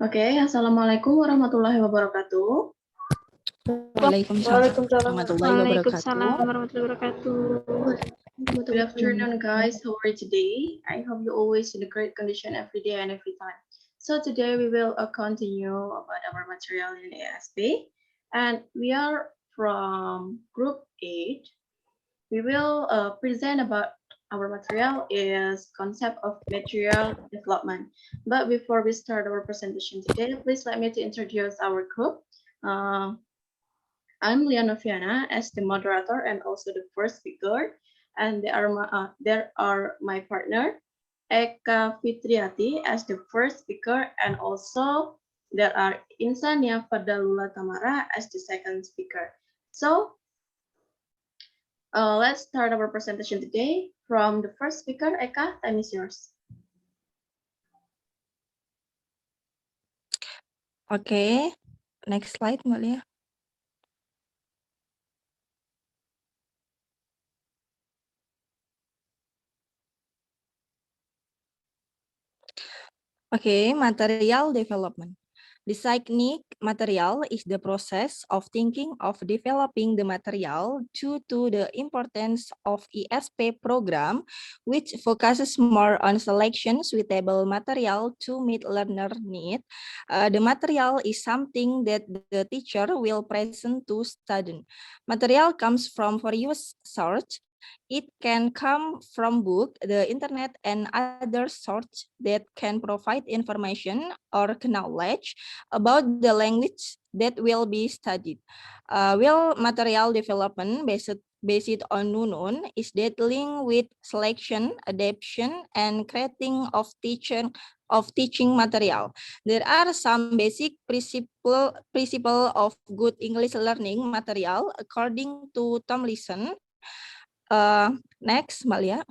Oke, Assalamualaikum warahmatullahi wabarakatuh. Waalaikumsalam warahmatullahi wabarakatuh. Good afternoon, guys. How are you today? I hope you always in a great condition every day and every time. So today we will continue about our material in ASP, and we are from Group 8. We will present about our material is concept of material development. But before we start our presentation today, please let me to introduce our group. I'm Liana Viana as the moderator and also the first speaker, and there are my partner Eka Fitriati as the first speaker, and also there are Insania Fadalula Tamara as the second speaker. So let's start our presentation today from the first speaker. Eka, time is yours. Okay, next slide, Mbak Lia. Okay, material development. The cyclic material is the process of thinking of developing the material due to the importance of ESP program, which focuses more on selection suitable material to meet learner need. The material is something that the teacher will present to student. Material comes from various sources. It can come from book, the internet, and other sources that can provide information or knowledge about the language that will be studied. Will material development based on Nunun is dealing with selection, adaptation, and creating of teaching material. There are some basic principle of good English learning material according to Tomlinson. Next, Mbak Lia.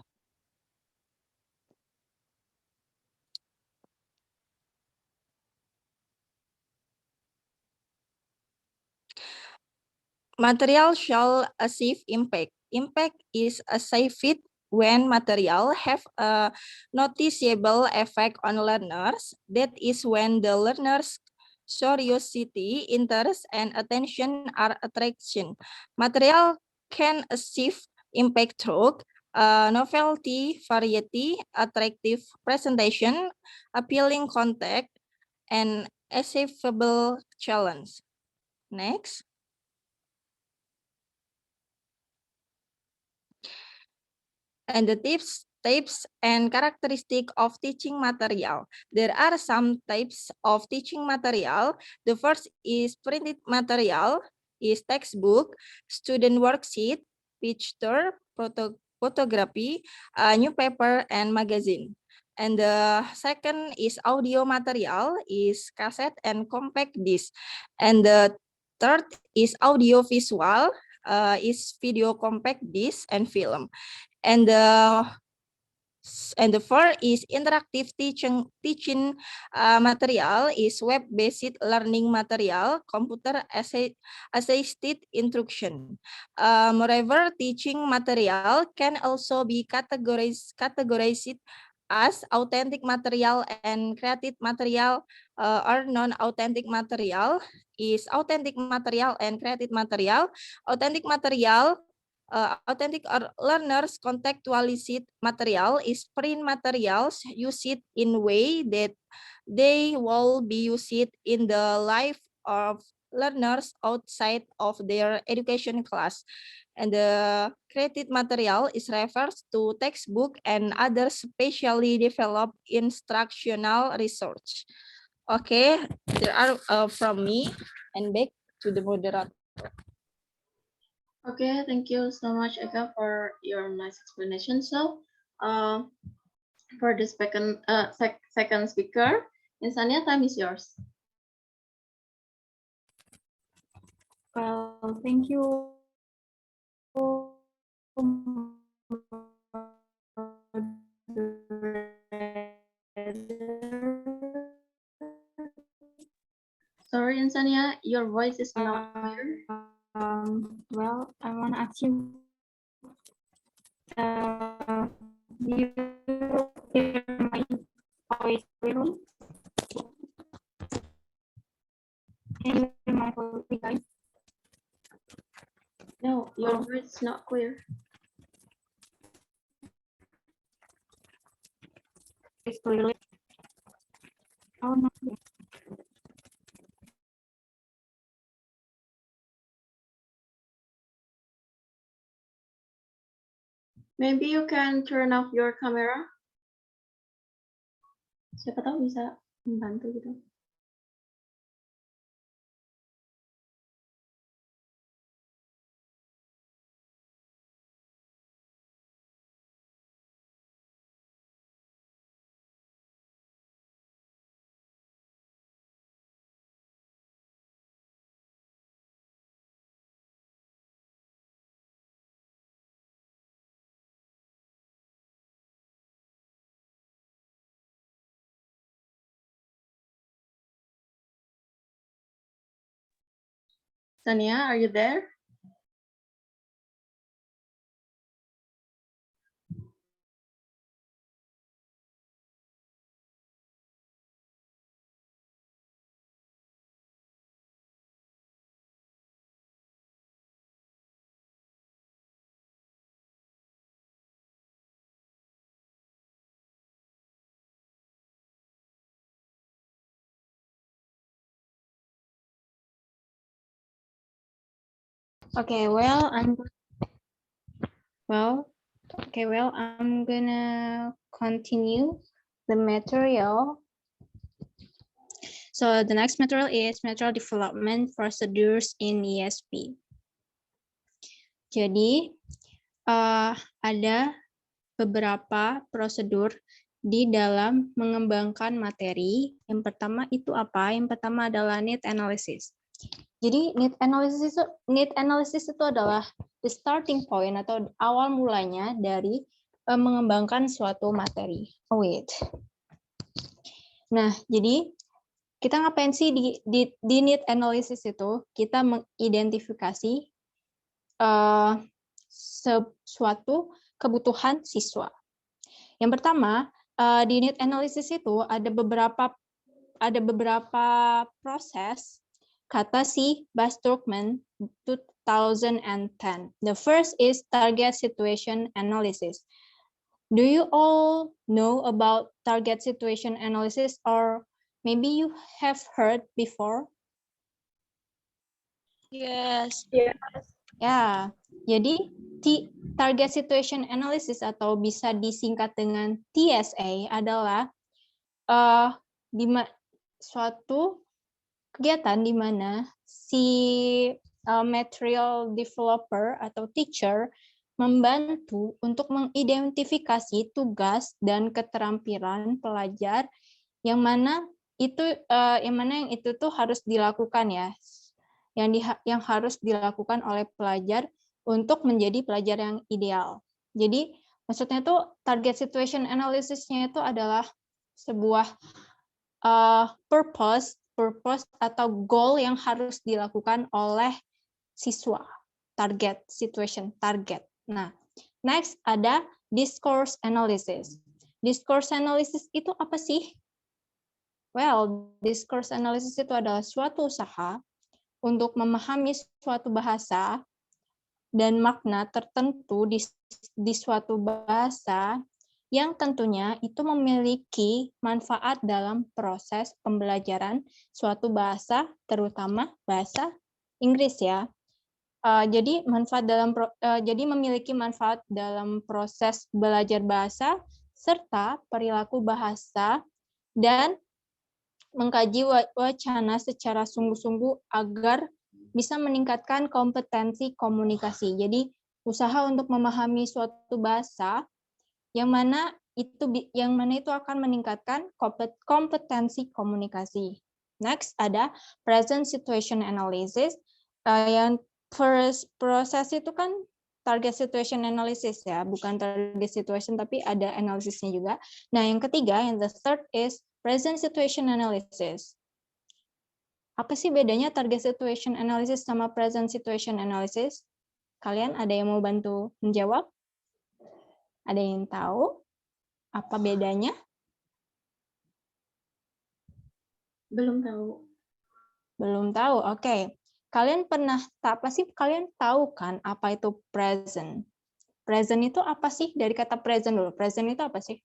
Material shall achieve impact. Impact is achieved when material have a noticeable effect on learners. That is when the learners' curiosity, interest, and attention are attraction. Material can achieve impact through novelty, variety, attractive presentation, appealing content, and achievable challenge. Next. And the types and characteristic of teaching material. There are some types of teaching material. The first is printed material, is textbook, student worksheet, picture, photography, newspaper, and magazine. And the second is audio material, is cassette and compact disc. And the third is audio visual, is video compact disc and film. And the fourth is interactive teaching material, is web-based learning material, computer assisted instruction. Moreover, teaching material can also be categorized as authentic material and created material, or non-authentic material. Is authentic material and created material. Authentic material, authentic learners contextualized material is print materials used in way that they will be used in the life of learners outside of their education class. And the created material is refers to textbook and other specially developed instructional research. Okay, there are from me, and back to the moderator. Okay, thank you so much, Eka, for your nice explanation. So, for the second speaker, Insania, time is yours. Well, thank you. Sorry, Insania, your voice is not clear. Well, I want to ask you, do you hear my voice clearly? Can you hear my voice, guys? No, your words not clear. It's clearly. Oh no. Maybe you can turn off your camera. Siapa tahu bisa membantu gitu. Tania, are you there? Okay, I'm gonna continue the material. So the next material is material development procedures in ESP. Jadi ada beberapa prosedur di dalam mengembangkan materi. Yang pertama itu apa? Yang pertama adalah need analysis. Jadi need analysis itu adalah the starting point atau awal mulanya dari mengembangkan suatu materi. Oh wait. Nah, jadi kita ngapain sih di need analysis itu? Kita mengidentifikasi suatu kebutuhan siswa. Yang pertama, di need analysis itu ada beberapa proses, kata si Bas Turkman 2010. The first is target situation analysis. Do you all know about target situation analysis, or maybe you have heard before? Yes. Ya, jadi target situation analysis atau bisa disingkat dengan TSA adalah suatu kegiatan di mana si material developer atau teacher membantu untuk mengidentifikasi tugas dan keterampilan pelajar yang mana itu tuh harus dilakukan ya, yang harus dilakukan oleh pelajar untuk menjadi pelajar yang ideal. Jadi maksudnya tuh target situation analysis-nya itu adalah sebuah purpose atau goal yang harus dilakukan oleh siswa. Target situation, target. Nah, next ada discourse analysis. Discourse analysis itu apa sih? Well, discourse analysis itu adalah suatu usaha untuk memahami suatu bahasa dan makna tertentu di suatu bahasa yang tentunya itu memiliki manfaat dalam proses pembelajaran suatu bahasa, terutama bahasa Inggris ya. Jadi memiliki manfaat dalam proses belajar bahasa serta perilaku bahasa dan mengkaji wacana secara sungguh-sungguh agar bisa meningkatkan kompetensi komunikasi. Jadi usaha untuk memahami suatu bahasa yang mana itu akan meningkatkan kompetensi komunikasi. Next ada present situation analysis. Yang first proses itu kan target situation analysis ya, bukan target situation tapi ada analisisnya juga. Nah, yang ketiga, yang the third is present situation analysis. Apa sih bedanya target situation analysis sama present situation analysis? Kalian ada yang mau bantu menjawab? Ada yang tahu apa bedanya? Belum tahu. Belum tahu. Oke. Kalian kalian tahu kan apa itu present? Present itu apa sih? Dari kata present dulu. Present itu apa sih?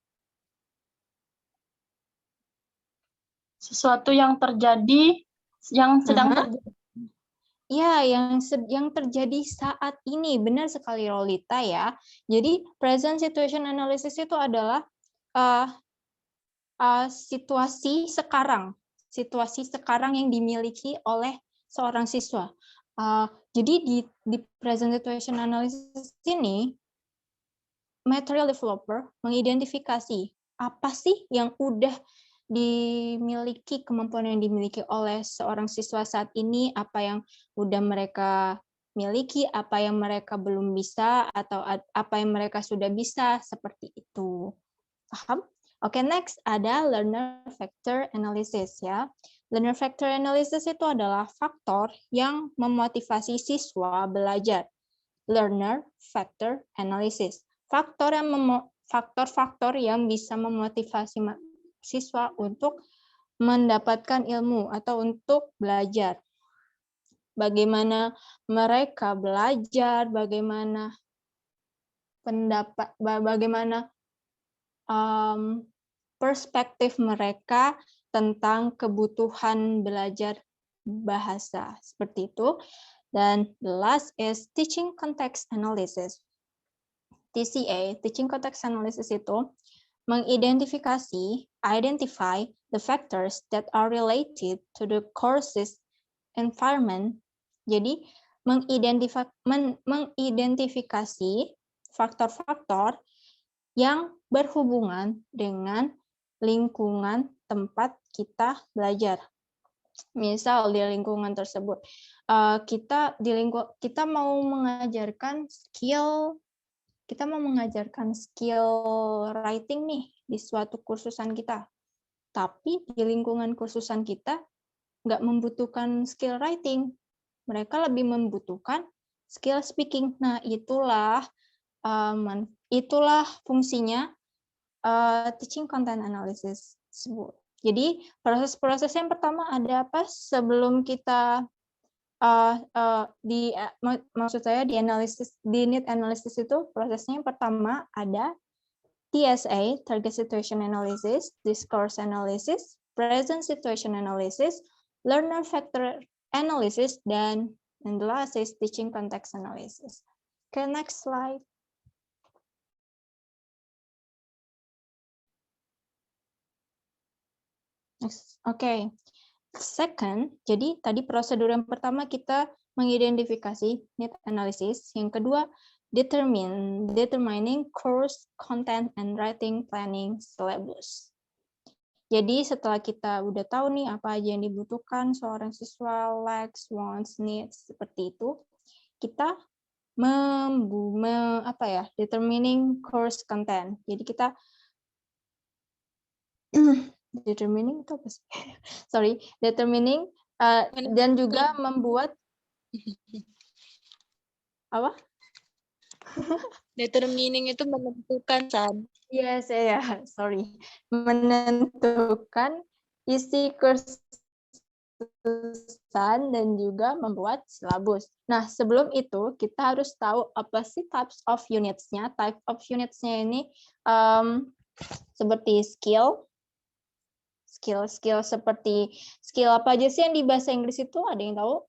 Sesuatu yang terjadi, yang sedang Aha. terjadi. Ya, yang terjadi saat ini. Benar sekali Rolita ya. Jadi present situation analysis itu adalah situasi sekarang yang dimiliki oleh seorang siswa. Jadi di present situation analysis ini, material developer mengidentifikasi apa sih yang udah dimiliki, kemampuan yang dimiliki oleh seorang siswa saat ini, apa yang udah mereka miliki, apa yang mereka belum bisa, atau apa yang mereka sudah bisa, seperti itu. Paham? Oke, next ada learner factor analysis ya. Learner factor analysis itu adalah faktor yang memotivasi siswa belajar. Learner factor analysis. Faktor-faktor yang bisa memotivasi siswa untuk mendapatkan ilmu atau untuk belajar. Bagaimana mereka belajar, bagaimana perspektif mereka tentang kebutuhan belajar bahasa, seperti itu. Dan the last is teaching context analysis. TCA, teaching context analysis itu identify the factors that are related to the course's environment. Jadi mengidentifikasi faktor-faktor yang berhubungan dengan lingkungan tempat kita belajar. Misal di lingkungan tersebut kita mau mengajarkan skill writing nih di suatu kursusan kita. Tapi di lingkungan kursusan kita nggak membutuhkan skill writing. Mereka lebih membutuhkan skill speaking. Nah, itulah fungsinya teaching content analysis tersebut. Jadi proses-proses yang pertama ada apa sebelum kita maksud saya di need analysis itu prosesnya yang pertama ada TSA, target situation analysis, discourse analysis, present situation analysis, learner factor analysis, dan the last is teaching context analysis. Okay, next slide. Oke. Second, jadi tadi prosedur yang pertama kita mengidentifikasi need analysis, yang kedua determining course content and writing planning syllabus. Jadi setelah kita udah tahu nih apa aja yang dibutuhkan seorang siswa, likes, wants, needs, seperti itu, kita determining course content. Jadi kita determining itu apa sih? Determining dan juga membuat apa? Determining itu menentukan, San. Yes, ya, sorry. Menentukan isi kursusan dan juga membuat silabus. Nah, sebelum itu kita harus tahu apa sih types of units-nya. Type of units-nya ini seperti skill seperti skill apa aja sih yang di bahasa Inggris itu, ada yang tahu?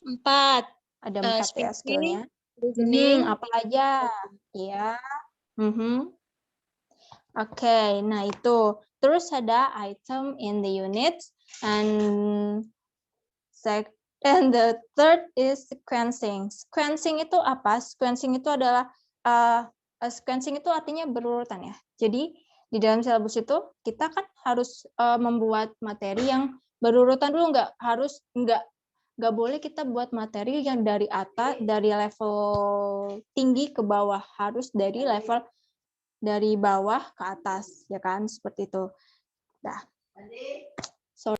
4. Ada 4 ya skillnya. Listening, Apa aja? Ya. Oke, nah itu. Terus ada item in the unit and the third is sequencing. Sequencing itu apa? Sequencing itu adalah sequencing itu artinya berurutan ya. Jadi di dalam silabus itu kita kan harus membuat materi yang berurutan dulu, nggak boleh kita buat materi yang dari atas, dari level tinggi ke bawah, harus dari level dari bawah ke atas, ya kan, seperti itu. Nah, sorry.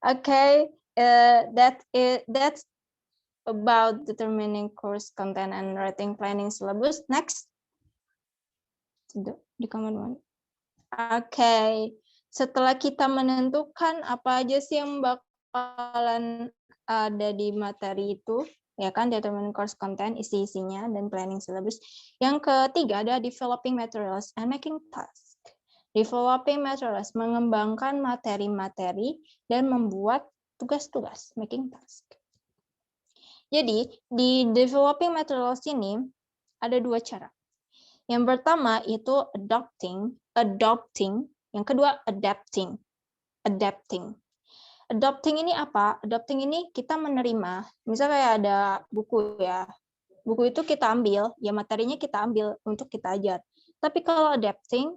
Okay, that's about determining course content and writing planning syllabus. Next. Di comment. Oke. Setelah kita menentukan apa aja sih yang bakalan ada di materi itu, ya kan, determine course content, isi-isinya, dan planning syllabus. Yang ketiga ada developing materials and making task. Developing materials, mengembangkan materi-materi dan membuat tugas-tugas, making task. Jadi, di developing materials ini ada dua cara. Yang pertama itu adopting, yang kedua adapting. Adopting ini apa? Adopting ini kita menerima, misalnya kayak ada buku ya. Buku itu kita ambil, ya materinya kita ambil untuk kita ajar. Tapi kalau adapting,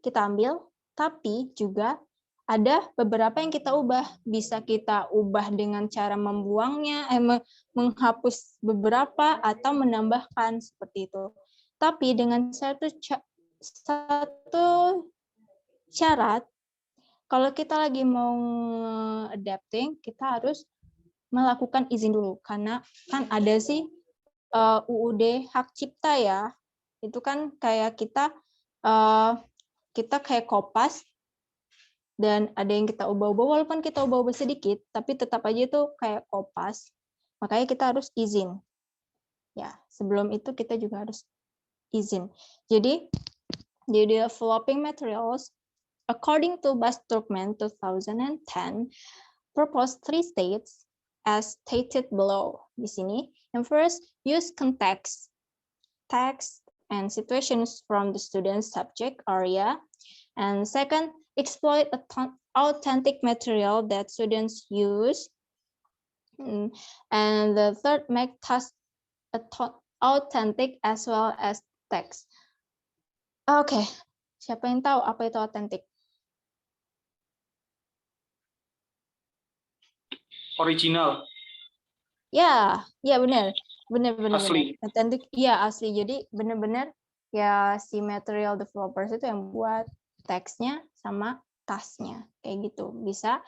kita ambil, tapi juga ada beberapa yang kita ubah. Bisa kita ubah dengan cara membuangnya, menghapus beberapa, atau menambahkan seperti itu. Tapi dengan satu syarat, kalau kita lagi mau adapting, kita harus melakukan izin dulu. Karena kan ada sih UUD hak cipta ya. Itu kan kayak kita kayak kopas, dan ada yang kita ubah-ubah, walaupun kita ubah-ubah sedikit, tapi tetap aja itu kayak kopas. Makanya kita harus izin. Ya, sebelum itu kita juga harus izin. Jadi, di developing materials, according to Bas Turkmen 2010, propose 3 states as stated below. Di sini, yang first, use context, text, and situations from the student's subject area. And second, exploit authentic material that students use. And the third, make task authentic as well as text. Oke, siapa yang tahu apa itu authentic? Original. Ya benar. Asli. Authentic, ya asli. Jadi benar-benar ya si material developers itu yang buat teksnya sama tasnya kayak gitu. Bisa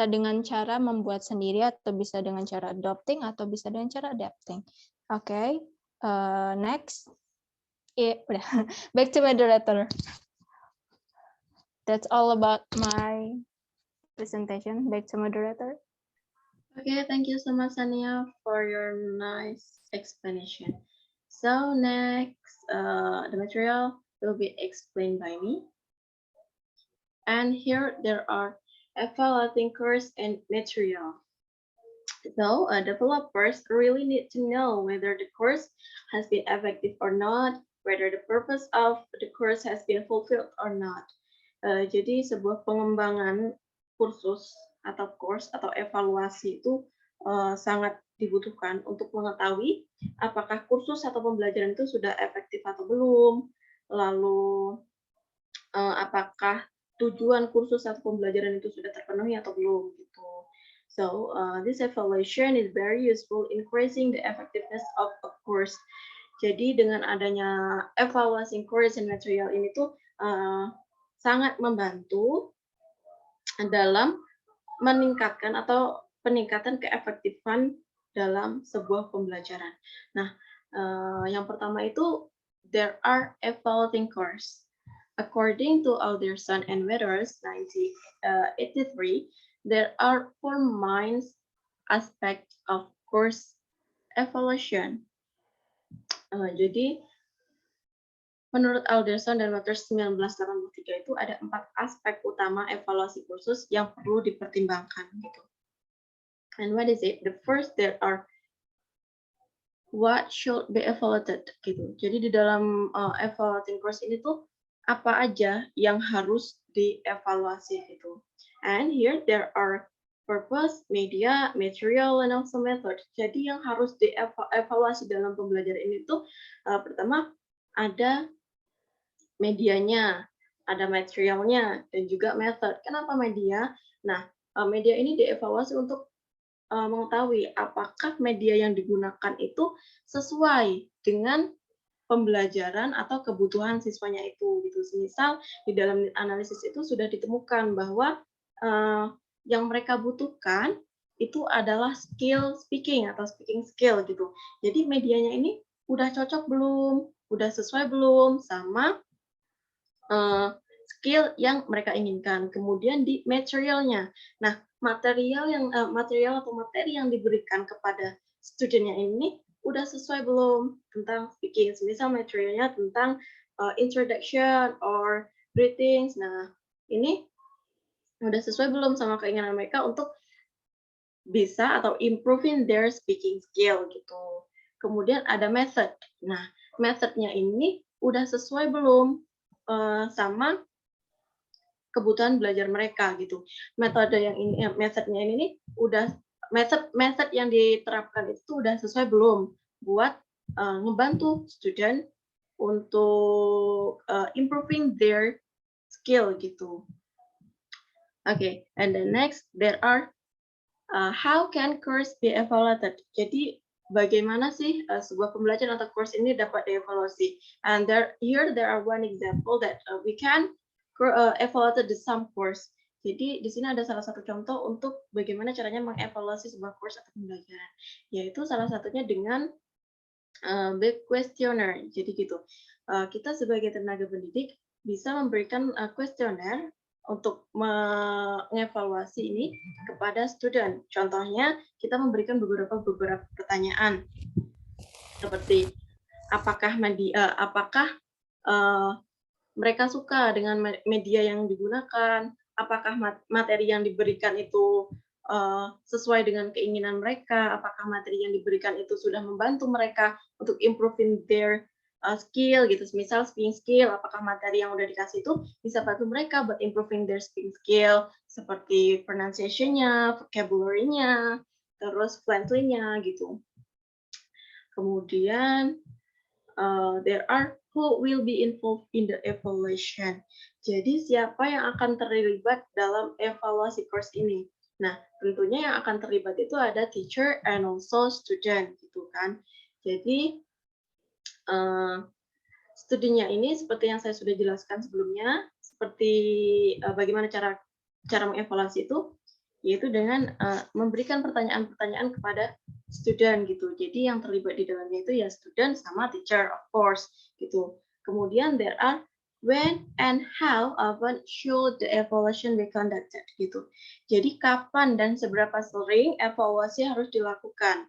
dengan cara membuat sendiri, atau bisa dengan cara adopting, atau bisa dengan cara adapting. Oke. Next. Udah. Back to moderator. That's all about my presentation. Back to moderator. Okay, thank you so much, Sania, for your nice explanation. So next, the material will be explained by me. And here there are evaluating course and material. So developers really need to know whether the course has been effective or not, whether the purpose of the course has been fulfilled or not. Jadi sebuah pengembangan kursus atau course atau evaluasi itu sangat dibutuhkan untuk mengetahui apakah kursus atau pembelajaran itu sudah efektif atau belum, lalu apakah tujuan kursus atau pembelajaran itu sudah terpenuhi atau belum gitu. So this evaluation is very useful in increasing the effectiveness of a course. Jadi dengan adanya evaluasi course and material ini tuh sangat membantu dalam meningkatkan atau peningkatan keefektifan dalam sebuah pembelajaran. Nah, yang pertama itu there are evaluating course. According to Alderson and Meadows 1983, there are 4 main aspects of course evaluation. Jadi menurut Alderson dan Meadows 1983 itu ada 4 aspek utama evaluasi kursus yang perlu dipertimbangkan gitu. And what is it? The first, there are what should be evaluated gitu. Jadi di dalam evaluating course ini tuh apa aja yang harus dievaluasi gitu. And here there are purpose, media, material, and also method. Jadi yang harus dievaluasi dalam pembelajaran ini tuh pertama ada medianya, ada materialnya, dan juga method. Kenapa media? Nah, media ini dievaluasi untuk mengetahui apakah media yang digunakan itu sesuai dengan pembelajaran atau kebutuhan siswanya itu gitu. Misal di dalam analisis itu sudah ditemukan bahwa yang mereka butuhkan itu adalah skill speaking atau speaking skill gitu. Jadi medianya ini udah cocok belum, udah sesuai belum sama skill yang mereka inginkan. Kemudian di materialnya. Nah, material atau materi yang diberikan kepada studentnya ini udah sesuai belum tentang speaking. Misal materialnya tentang introduction or greetings. Nah, ini udah sesuai belum sama keinginan mereka untuk bisa atau improving their speaking skill gitu. Kemudian ada method. Nah, methodnya ini udah sesuai belum sama kebutuhan belajar mereka gitu. Metode yang ini, methodnya ini nih udah method yang diterapkan itu udah sesuai belum buat ngebantu student untuk improving their skill gitu. Okay, and then next there are how can course be evaluated? Jadi bagaimana sih sebuah pembelajaran atau course ini dapat dievaluasi? And here there are one example that we can evaluate the some course. Jadi di sini ada salah satu contoh untuk bagaimana caranya mengevaluasi sebuah course atau pembelajaran, yaitu salah satunya dengan big questionnaire. Jadi gitu, kita sebagai tenaga pendidik bisa memberikan kuesioner untuk mengevaluasi ini kepada student. Contohnya, kita memberikan beberapa pertanyaan seperti apakah mereka suka dengan media yang digunakan, apakah materi yang diberikan itu sesuai dengan keinginan mereka, apakah materi yang diberikan itu sudah membantu mereka untuk improving their skill gitu. Misal speaking skill, apakah materi yang udah dikasih itu bisa bantu mereka buat improving their speaking skill seperti pronunciation-nya, vocabulary-nya, terus fluently-nya gitu. Kemudian there are who will be involved in the evaluation. Jadi siapa yang akan terlibat dalam evaluasi course ini? Nah, tentunya yang akan terlibat itu ada teacher and also student gitu kan. Jadi studinya ini seperti yang saya sudah jelaskan sebelumnya, seperti bagaimana cara mengevaluasi itu, yaitu dengan memberikan pertanyaan-pertanyaan kepada student gitu. Jadi yang terlibat di dalamnya itu ya student sama teacher of course gitu. Kemudian there are when and how often should the evaluation be conducted gitu. Jadi kapan dan seberapa sering evaluasi harus dilakukan.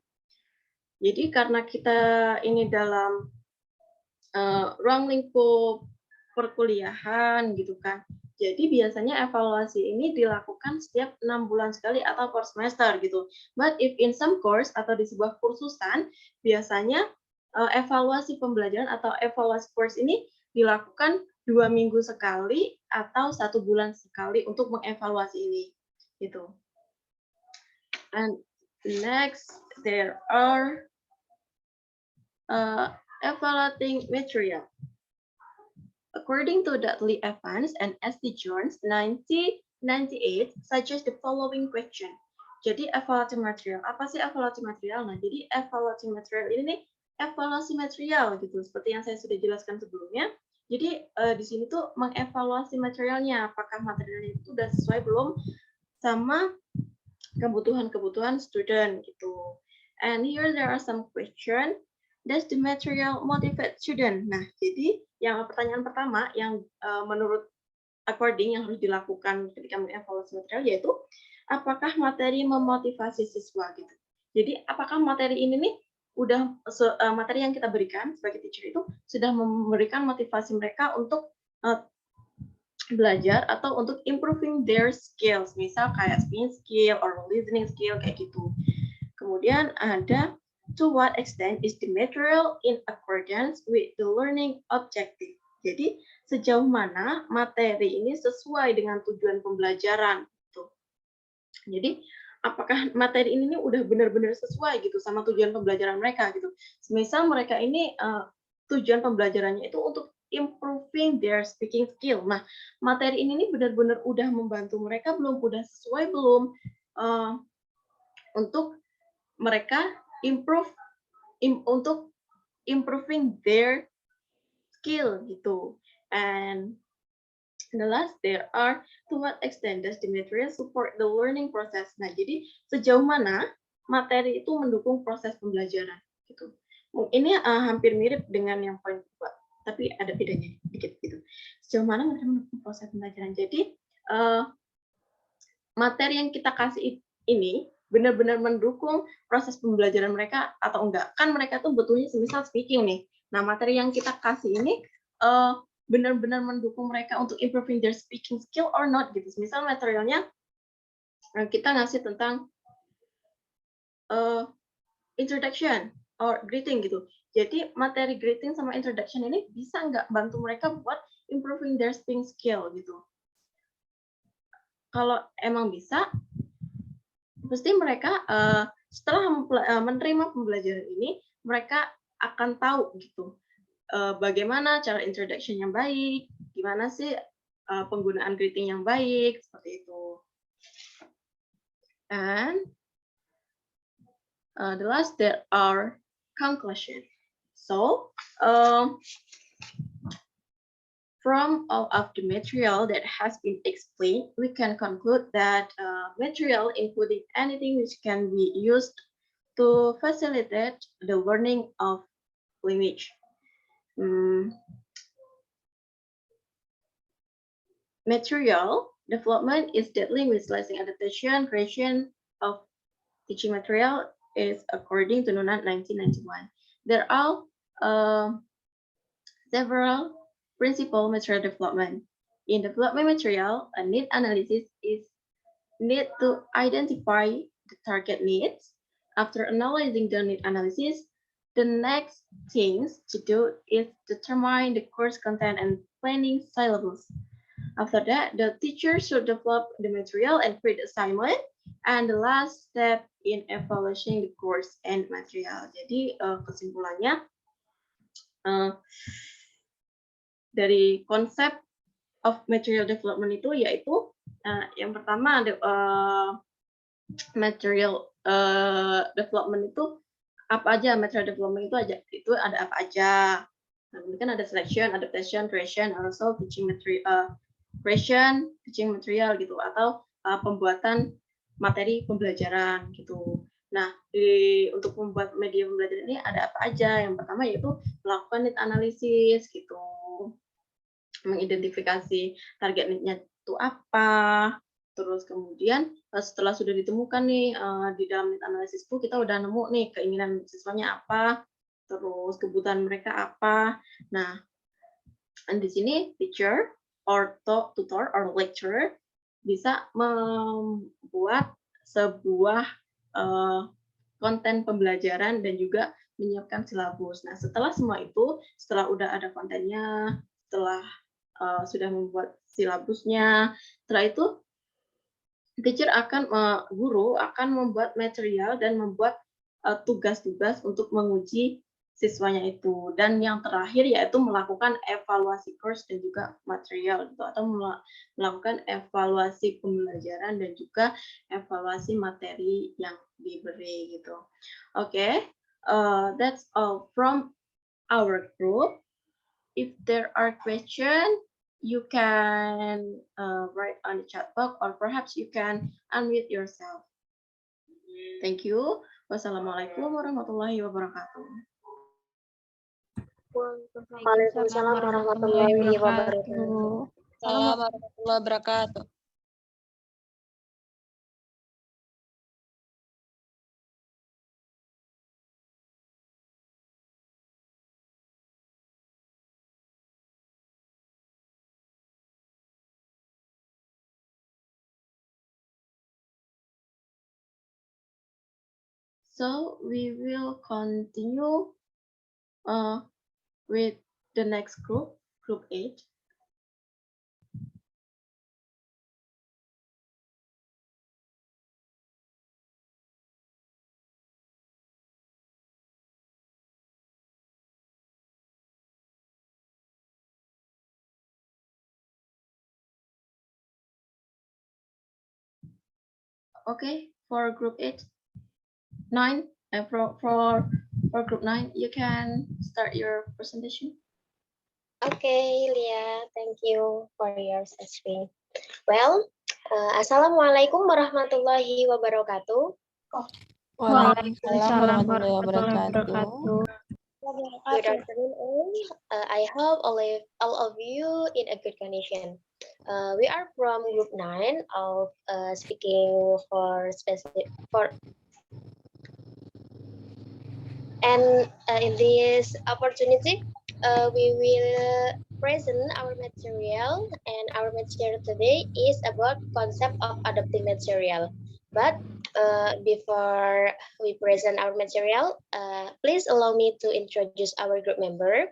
Jadi karena kita ini dalam ruang lingkup perkuliahan gitu kan. Jadi biasanya evaluasi ini dilakukan setiap 6 bulan sekali atau per semester gitu. But if in some course atau di sebuah kursusan, biasanya evaluasi pembelajaran atau evaluasi course ini dilakukan 2 minggu sekali atau 1 bulan sekali untuk mengevaluasi ini gitu. And next there are evaluating material. According to Dudley Evans and S.T. Jones, 1998, suggest the following question. Jadi evaluating material, apa sih evaluating material? Nah, jadi evaluating material ini nih, evaluasi material gitu, seperti yang saya sudah jelaskan sebelumnya. Jadi di sini tuh mengevaluasi materialnya, apakah materialnya itu sudah sesuai belum sama kebutuhan student gitu. And here there are some question. Does the material motivate student? Nah, jadi yang pertanyaan pertama yang menurut according yang harus dilakukan ketika mengevaluasi material yaitu apakah materi memotivasi siswa gitu. Jadi apakah materi ini nih udah materi yang kita berikan sebagai teacher itu sudah memberikan motivasi mereka untuk belajar atau untuk improving their skills, misal kayak speaking skill or listening skill kayak gitu. Kemudian ada to what extent is the material in accordance with the learning objective. Jadi sejauh mana materi ini sesuai dengan tujuan pembelajaran gitu. Jadi apakah materi ini udah benar-benar sesuai gitu sama tujuan pembelajaran mereka gitu. Misal mereka ini tujuan pembelajarannya itu untuk improving their speaking skill. Nah, materi ini benar-benar udah membantu mereka belum, udah sesuai belum untuk mereka untuk improving their skill gitu. And And the last, there are to what extent does the material support the learning process. Nah, jadi sejauh mana materi itu mendukung proses pembelajaran gitu. Ini hampir mirip dengan yang poin 2, tapi ada bedanya dikit gitu. Sejauh mana materi mendukung proses pembelajaran. Jadi materi yang kita kasih ini benar-benar mendukung proses pembelajaran mereka atau enggak. Kan mereka tuh butuhnya semisal speaking nih. Nah, materi yang kita kasih ini benar-benar mendukung mereka untuk improving their speaking skill or not gitu. Misal materialnya kita ngasih tentang introduction or greeting gitu. Jadi materi greeting sama introduction ini bisa nggak bantu mereka buat improving their speaking skill gitu. Kalau emang bisa, pasti mereka setelah menerima pembelajaran ini, mereka akan tahu gitu bagaimana cara introduction yang baik, gimana sih penggunaan greeting yang baik, seperti itu. And the last, there are conclusion. So, from all of the material that has been explained, we can conclude that material, including anything which can be used to facilitate the learning of language. Material development is dealing with slicing adaptation, creation of teaching material is according to NUNAT 1991. There are several principal material development. In development material, a need analysis is need to identify the target needs. After analyzing the need analysis, the next things to do is determine the course content and planning syllabus. After that, the teacher should develop the material and create assignment. And the last step in evaluating the course and material. Jadi kesimpulannya dari konsep of material development itu yaitu yang pertama ada material development itu apa aja, material development itu ada apa aja. Nah, ini kan ada selection, adaptation, creation, also teaching material, creation, teaching material gitu, atau pembuatan materi pembelajaran gitu. Nah, untuk membuat media pembelajaran ini ada apa aja? Yang pertama yaitu melakukan need analysis gitu, mengidentifikasi target need-nya itu apa. Terus kemudian setelah sudah ditemukan nih di dalam need analysis itu kita udah nemu nih keinginan siswanya apa, terus kebutuhan mereka apa. Nah, di sini teacher or tutor or lecturer bisa membuat sebuah konten pembelajaran dan juga menyiapkan silabus. Nah, setelah semua itu, setelah udah ada kontennya, setelah sudah membuat silabusnya, setelah itu teacher guru akan membuat material dan membuat tugas-tugas untuk menguji siswanya itu. Dan yang terakhir yaitu melakukan evaluasi course dan juga material gitu, atau melakukan evaluasi pembelajaran dan juga evaluasi materi yang diberi gitu. Oke, that's all from our group. If there are questions, you can write on the chat box or perhaps you can unmute yourself. Thank you. Wassalamualaikum warahmatullahi wabarakatuh. Waalaikumsalam warahmatullahi wabarakatuh. Assalamualaikum warahmatullahi wabarakatuh. So we will continue with the next group, group 8. Okay, for group 8, 9, and for group 9, you can start your presentation. Okay, Lia, thank you for your SP. Well, Assalamualaikum warahmatullahi wabarakatuh. Waalaikumsalam warahmatullahi wabarakatuh. Good afternoon, all. I hope all of you in a good condition. We are from Group 9 of speaking for specific for. And in this opportunity, we will present our material, and our material today is about concept of adapting material. But before we present our material, please allow me to introduce our group member.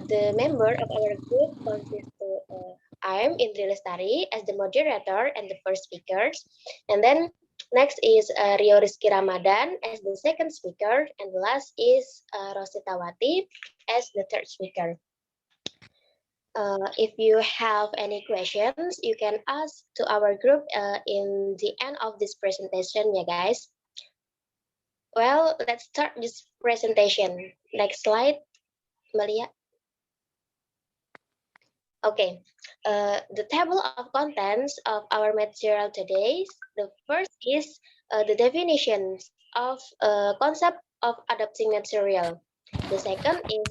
The member of our group consists of I am Indri Lestari as the moderator and the first speakers, and then next is Rio Rizky Ramadan as the second speaker, and the last is Rosita Wati as the third speaker. If you have any questions, you can ask to our group in the end of this presentation, yeah, guys. Well, let's start this presentation. Next slide, Malia. Okay, the table of contents of our material today. The first is the definitions of concept of adapting material. The second is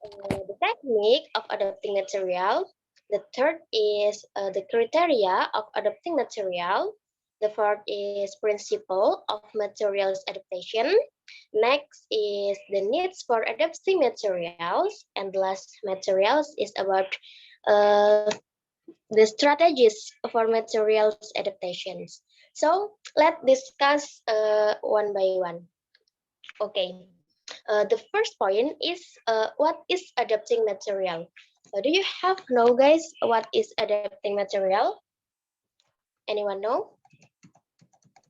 the technique of adapting material. The third is the criteria of adapting material. The fourth is principle of materials adaptation. Next is the needs for adapting materials, and the last materials is about the strategies for materials adaptations. So let's discuss one by one. Okay, the first point is what is adapting material? Do you have know, guys, what is adapting material? Anyone know?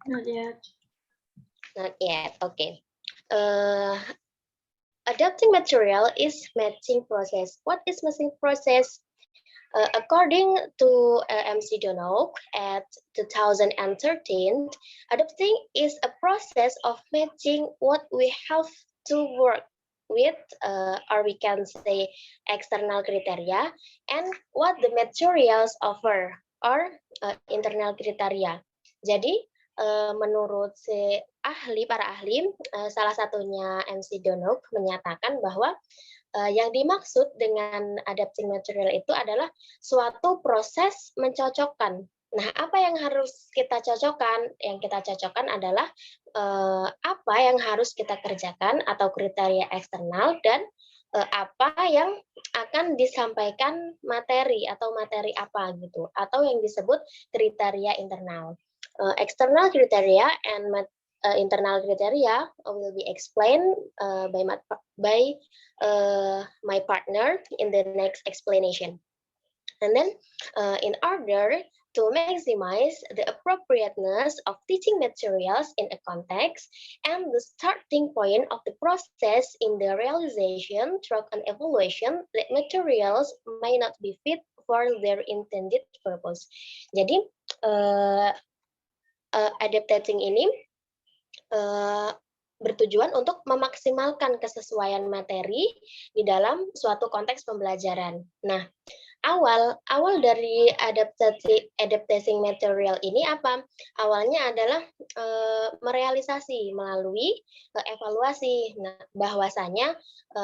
Not yet. Not yet. Okay. Adapting material is matching process. What is matching process? According to MC Donok at 2013, adapting is a process of matching what we have to work with, or we can say external criteria, and what the materials offer, or internal criteria. Jadi, menurut si para ahli, salah satunya MC Donok menyatakan bahwa yang dimaksud dengan adapting material itu adalah suatu proses mencocokkan. Nah, apa yang harus kita cocokkan? Yang kita cocokkan adalah apa yang harus kita kerjakan atau kriteria eksternal, dan apa yang akan disampaikan materi atau materi apa gitu, atau yang disebut kriteria internal. External criteria and internal criteria will be explained by my partner in the next explanation. And then in order to maximize the appropriateness of teaching materials in a context and the starting point of the process in the realization through an evaluation, the materials may not be fit for their intended purpose. Jadi adapting ini bertujuan untuk memaksimalkan kesesuaian materi di dalam suatu konteks pembelajaran. Nah, awal dari adapting material ini apa? Awalnya adalah merealisasi melalui evaluasi. Nah, bahwasanya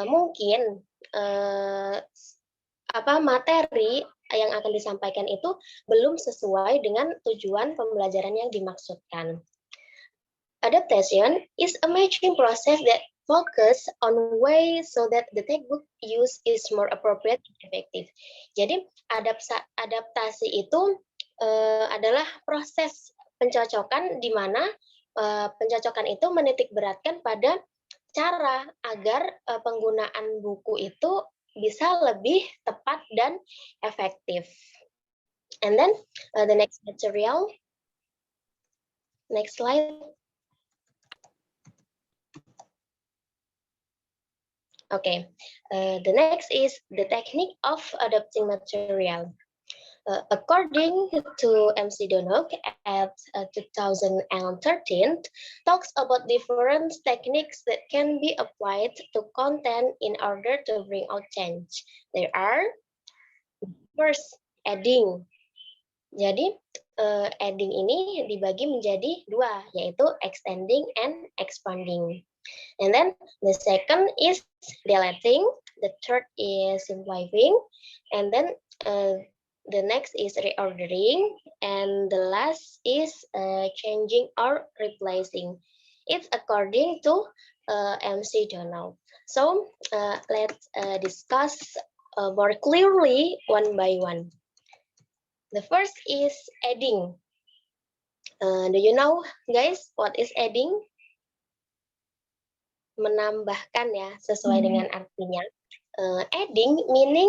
mungkin materi yang akan disampaikan itu belum sesuai dengan tujuan pembelajaran yang dimaksudkan. Adaptation is a matching process that focus on ways so that the textbook use is more appropriate and effective. Jadi adaptasi itu adalah proses pencocokan di mana pencocokan itu menitik beratkan pada cara agar penggunaan buku itu bisa lebih tepat dan efektif. And then the next material, next slide. Okay, the next is the technique of adapting material. According to MC Donok at 2013, talks about different techniques that can be applied to content in order to bring out change. There are first adding. Jadi adding ini dibagi menjadi dua, yaitu extending and expanding. And then the second is deleting, the third is simplifying, and then the next is reordering, and the last is changing or replacing. It's according to MC Donald. So let's discuss more clearly one by one. The first is adding. Do you know, guys, what is adding? Menambahkan ya, sesuai dengan artinya. Adding meaning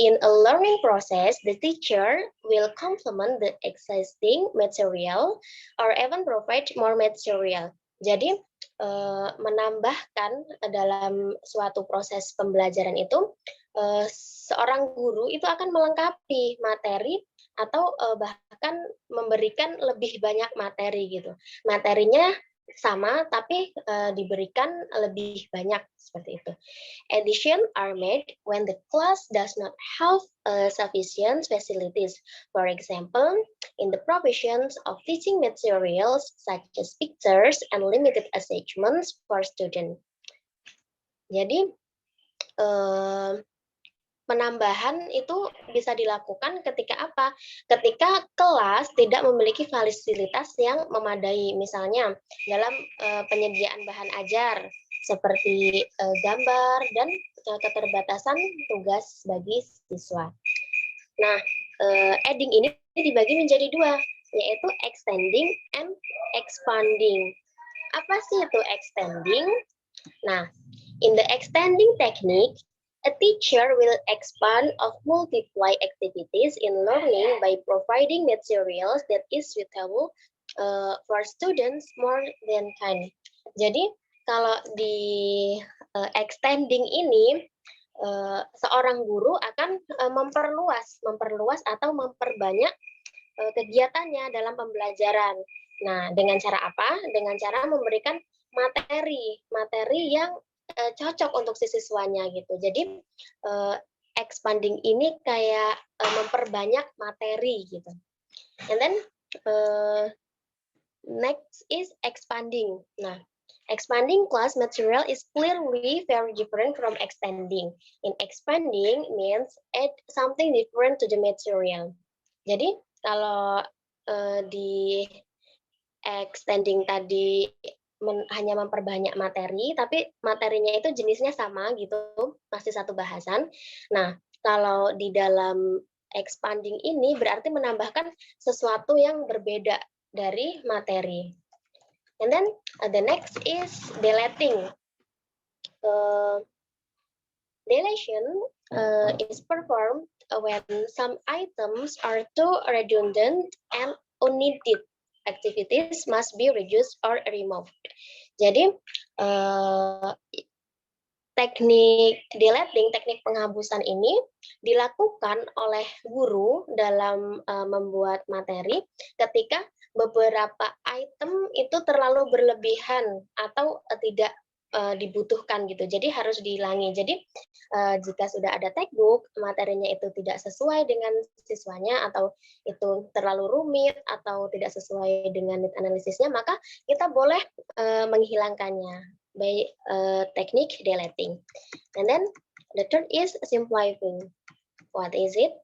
in a learning process, the teacher will complement the existing material or even provide more material. Jadi menambahkan dalam suatu proses pembelajaran itu, seorang guru itu akan melengkapi materi atau bahkan memberikan lebih banyak materi gitu. Materinya sama tapi diberikan lebih banyak seperti itu. Addition are made when the class does not have sufficient facilities. For example, in the provisions of teaching materials such as pictures and limited assessments for students. Jadi penambahan itu bisa dilakukan ketika apa? Ketika kelas tidak memiliki fasilitas yang memadai, misalnya dalam penyediaan bahan ajar seperti gambar dan keterbatasan tugas bagi siswa. Nah, adding ini dibagi menjadi dua, yaitu extending and expanding. Apa sih itu extending? Nah, in the extending technique, a teacher will expand or multiply activities in learning by providing materials that is suitable for students more than can. Jadi kalau di extending ini seorang guru akan memperluas atau memperbanyak kegiatannya dalam pembelajaran. Nah, dengan cara apa? Dengan cara memberikan materi yang cocok untuk si siswanya gitu. Jadi expanding ini kayak memperbanyak materi gitu. And then next is expanding. Nah, expanding class material is clearly very different from extending. In expanding means add something different to the material. Jadi kalau di extending tadi hanya memperbanyak materi, tapi materinya itu jenisnya sama gitu, masih satu bahasan. Nah, kalau di dalam expanding ini berarti menambahkan sesuatu yang berbeda dari materi. And then the next is deleting. Deletion is performed when some items are too redundant and unneeded. Activities must be reduced or removed. Jadi teknik deleting, teknik penghapusan ini dilakukan oleh guru dalam membuat materi ketika beberapa item itu terlalu berlebihan atau tidak dibutuhkan gitu. Jadi harus dihilangi. Jadi jika sudah ada textbook, materinya itu tidak sesuai dengan siswanya atau itu terlalu rumit atau tidak sesuai dengan need analisisnya, maka kita boleh menghilangkannya by teknik deleting. And then the third is simplifying. What is it?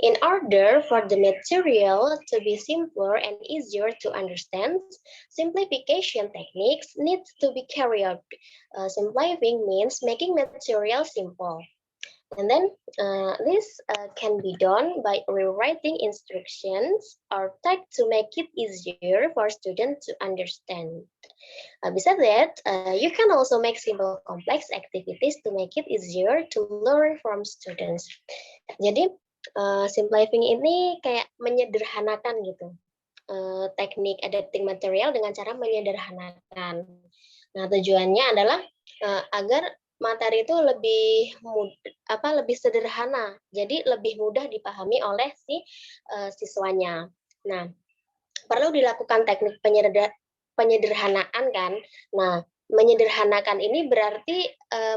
In order for the material to be simpler and easier to understand, simplification techniques need to be carried out. Simplifying means making material simple. And then this can be done by rewriting instructions or text to make it easier for students to understand. Besides that, you can also make simple complex activities to make it easier to learn from students. Jadi simplifying ini kayak menyederhanakan gitu. Teknik adapting material dengan cara menyederhanakan. Nah, tujuannya adalah agar materi itu lebih lebih sederhana, jadi lebih mudah dipahami oleh si siswanya. Nah, perlu dilakukan teknik penyederhanaan kan. Nah, menyederhanakan ini berarti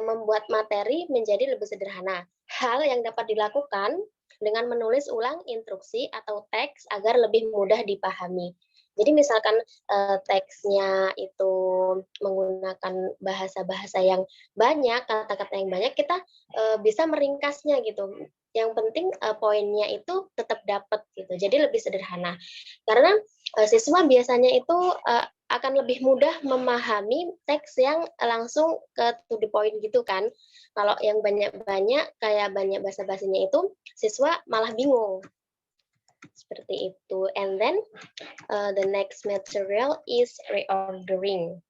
membuat materi menjadi lebih sederhana. Hal yang dapat dilakukan dengan menulis ulang instruksi atau teks agar lebih mudah dipahami. Jadi misalkan teksnya itu menggunakan bahasa-bahasa yang banyak, kata-kata yang banyak, kita bisa meringkasnya gitu. Yang penting poinnya itu tetap dapat gitu. Jadi lebih sederhana. Karena siswa biasanya itu akan lebih mudah memahami teks yang langsung ke to the point gitu kan. Kalau yang banyak-banyak kayak banyak basa-basinya itu, siswa malah bingung. Seperti itu. And then the next material is reordering.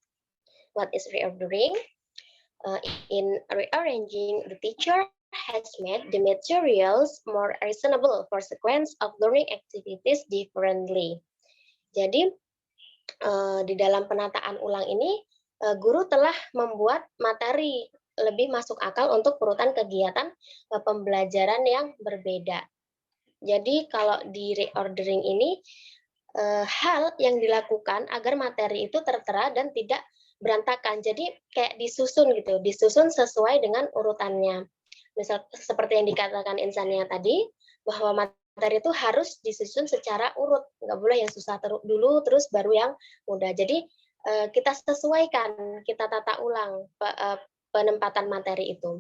What is reordering? In rearranging, the teacher has made the materials more reasonable for sequence of learning activities differently. Jadi di dalam penataan ulang ini, guru telah membuat materi lebih masuk akal untuk urutan kegiatan pembelajaran yang berbeda. Jadi kalau di reordering ini, hal yang dilakukan agar materi itu tertera dan tidak berantakan. Jadi kayak disusun gitu, disusun sesuai dengan urutannya. Misal seperti yang dikatakan Insania tadi, bahwa materi itu harus disusun secara urut, nggak boleh yang susah dulu terus baru yang mudah. Jadi kita sesuaikan, kita tata ulang penempatan materi itu,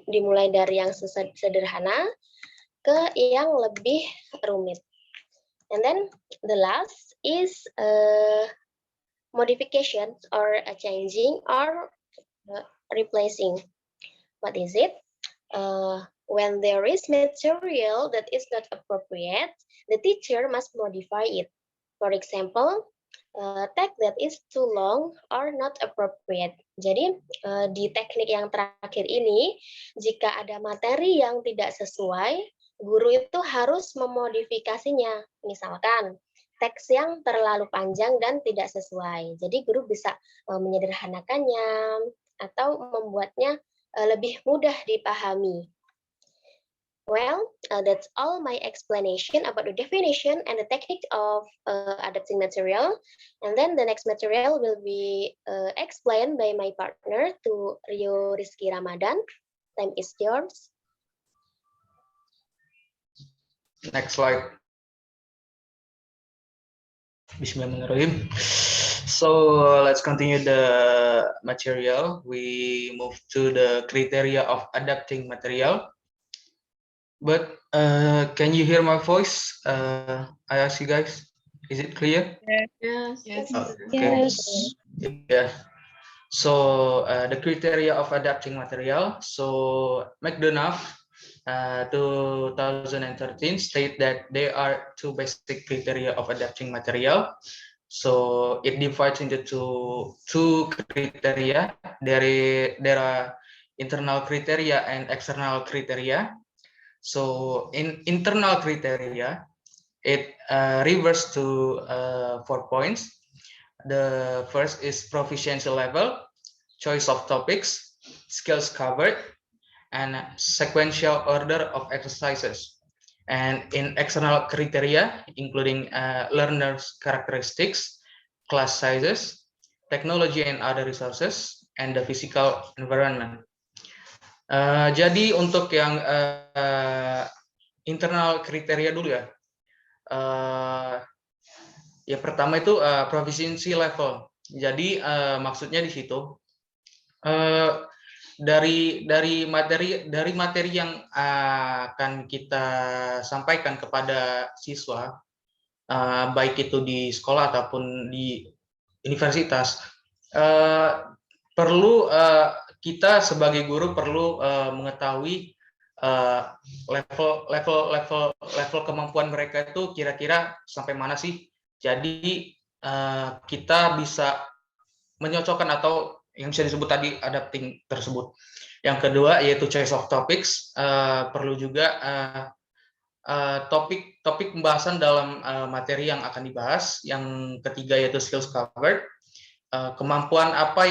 dimulai dari yang sederhana ke yang lebih rumit. And then the last is modification or changing or replacing. What is it? When there is material that is not appropriate, the teacher must modify it. For example, text that is too long or not appropriate. Jadi di teknik yang terakhir ini, jika ada materi yang tidak sesuai, guru itu harus memodifikasinya. Misalkan teks yang terlalu panjang dan tidak sesuai. Jadi guru bisa menyederhanakannya atau membuatnya lebih mudah dipahami. Well, that's all my explanation about the definition and the technique of adapting material. And then the next material will be explained by my partner, to Rio Rizky Ramadan. Time is yours. Next slide. Bismillahirrahmanirrahim. So let's continue the material. We move to the criteria of adapting material. But can you hear my voice? I ask you guys, is it clear? Yes. Okay. Yeah. So the criteria of adapting material. So McDonough 2013 state that there are two basic criteria of adapting material. So it divides into two criteria. There are internal criteria and external criteria. So in internal criteria, it refers to 4 points. The first is proficiency level, choice of topics, skills covered, and sequential order of exercises. And in external criteria, including learners' characteristics, class sizes, technology and other resources, and the physical environment. Jadi untuk yang internal kriteria dulu ya. Ya pertama itu proficiency level. Jadi maksudnya di situ dari materi yang akan kita sampaikan kepada siswa, baik itu di sekolah ataupun di universitas, perlu kita sebagai guru perlu mengetahui level kemampuan mereka itu kira-kira sampai mana sih. Jadi kita bisa menyocokkan atau yang bisa disebut tadi adapting tersebut. Yang kedua yaitu choice of topics, perlu juga topik pembahasan dalam materi yang akan dibahas. Yang ketiga yaitu skills covered, kemampuan apa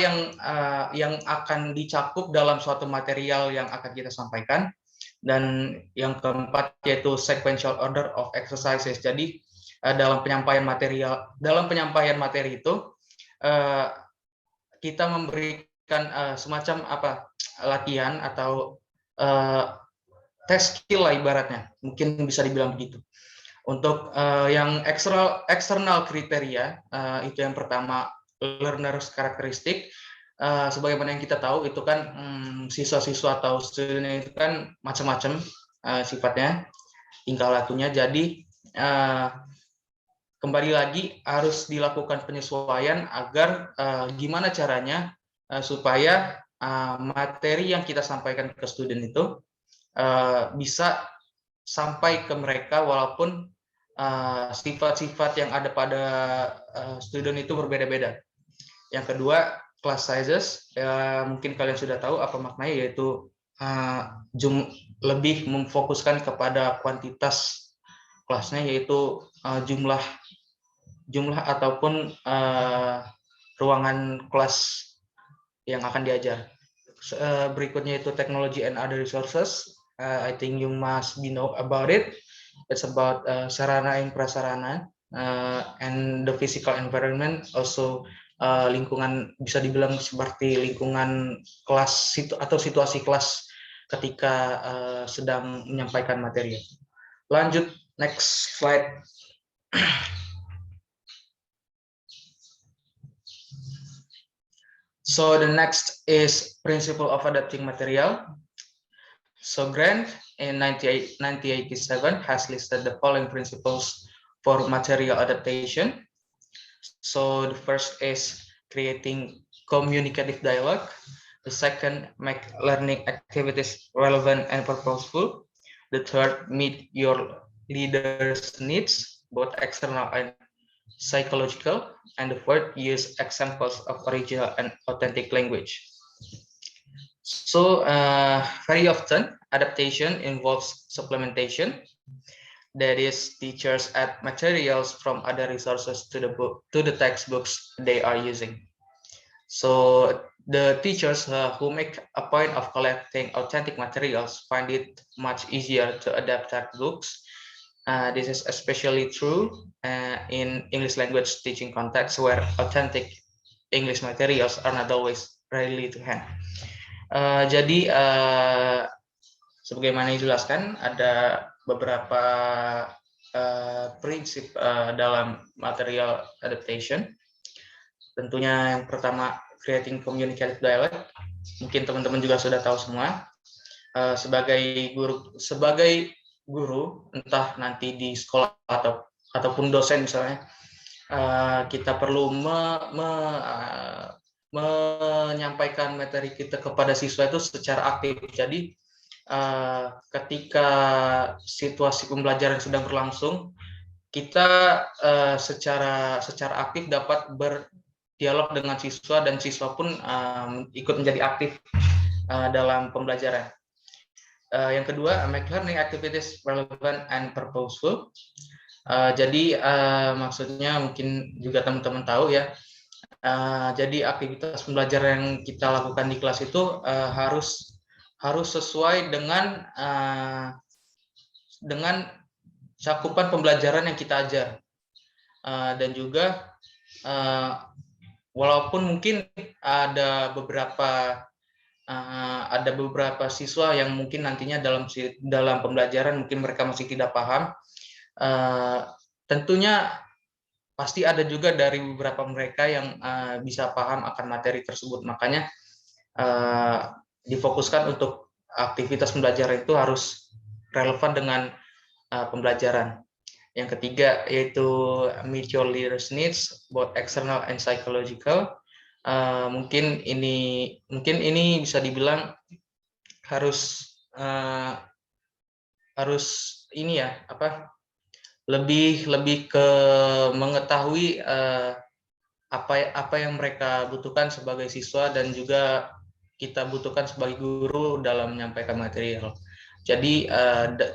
yang akan dicakup dalam suatu material yang akan kita sampaikan. Dan yang keempat yaitu sequential order of exercises. Jadi dalam penyampaian materi itu kita memberikan semacam latihan atau tes skill lah ibaratnya, mungkin bisa dibilang begitu. Untuk yang eksternal kriteria itu yang pertama learners karakteristik. Sebagaimana yang kita tahu itu kan siswa-siswa atau student itu kan macam-macam sifatnya, tingkah lakunya. Jadi kembali lagi harus dilakukan penyesuaian agar gimana caranya supaya materi yang kita sampaikan ke student itu bisa sampai ke mereka walaupun sifat-sifat yang ada pada student itu berbeda-beda. Yang kedua, class sizes, mungkin kalian sudah tahu apa maknanya, yaitu lebih memfokuskan kepada kuantitas kelasnya, yaitu jumlah ataupun ruangan kelas yang akan diajar. Berikutnya itu technology and other resources. I think you must know about it. It's about sarana and prasarana and the physical environment, also lingkungan, bisa dibilang seperti lingkungan kelas atau situasi kelas ketika sedang menyampaikan materi. Lanjut, next slide. So the next is principle of adapting material. So Grant in 1987 has listed the following principles for material adaptation. So the first is creating communicative dialogue. The second, make learning activities relevant and purposeful. The third, meet your leader's needs, both external and psychological. And the fourth, use examples of original and authentic language. So very often adaptation involves supplementation. That is, teachers add materials from other resources to the textbooks they are using. So the teachers who make a point of collecting authentic materials find it much easier to adapt textbooks. This is especially true in English language teaching context where authentic English materials are not always readily to hand. Jadi sebagaimana dijelaskan, ada beberapa prinsip dalam material adaptation. Tentunya yang pertama, creating communicative dialogue. Mungkin teman-teman juga sudah tahu semua. Sebagai guru, entah nanti di sekolah ataupun dosen misalnya, kita perlu menyampaikan materi kita kepada siswa itu secara aktif. Jadi ketika situasi pembelajaran sedang berlangsung, kita secara aktif dapat berdialog dengan siswa, dan siswa pun ikut menjadi aktif dalam pembelajaran. Yang kedua, make learning activities relevant and purposeful. Jadi maksudnya mungkin juga teman-teman tahu ya. Jadi aktivitas pembelajaran yang kita lakukan di kelas itu harus sesuai dengan cakupan pembelajaran yang kita ajar, dan juga walaupun mungkin ada beberapa siswa yang mungkin nantinya dalam pembelajaran mungkin mereka masih tidak paham, tentunya pasti ada juga dari beberapa mereka yang bisa paham akan materi tersebut. Makanya difokuskan untuk aktivitas pembelajaran itu harus relevan dengan pembelajaran. Yang ketiga yaitu meet your leader's needs, both external and psychological. Mungkin ini bisa dibilang harus ini ya, lebih ke mengetahui apa yang mereka butuhkan sebagai siswa, dan juga kita butuhkan sebagai guru dalam menyampaikan material. Jadi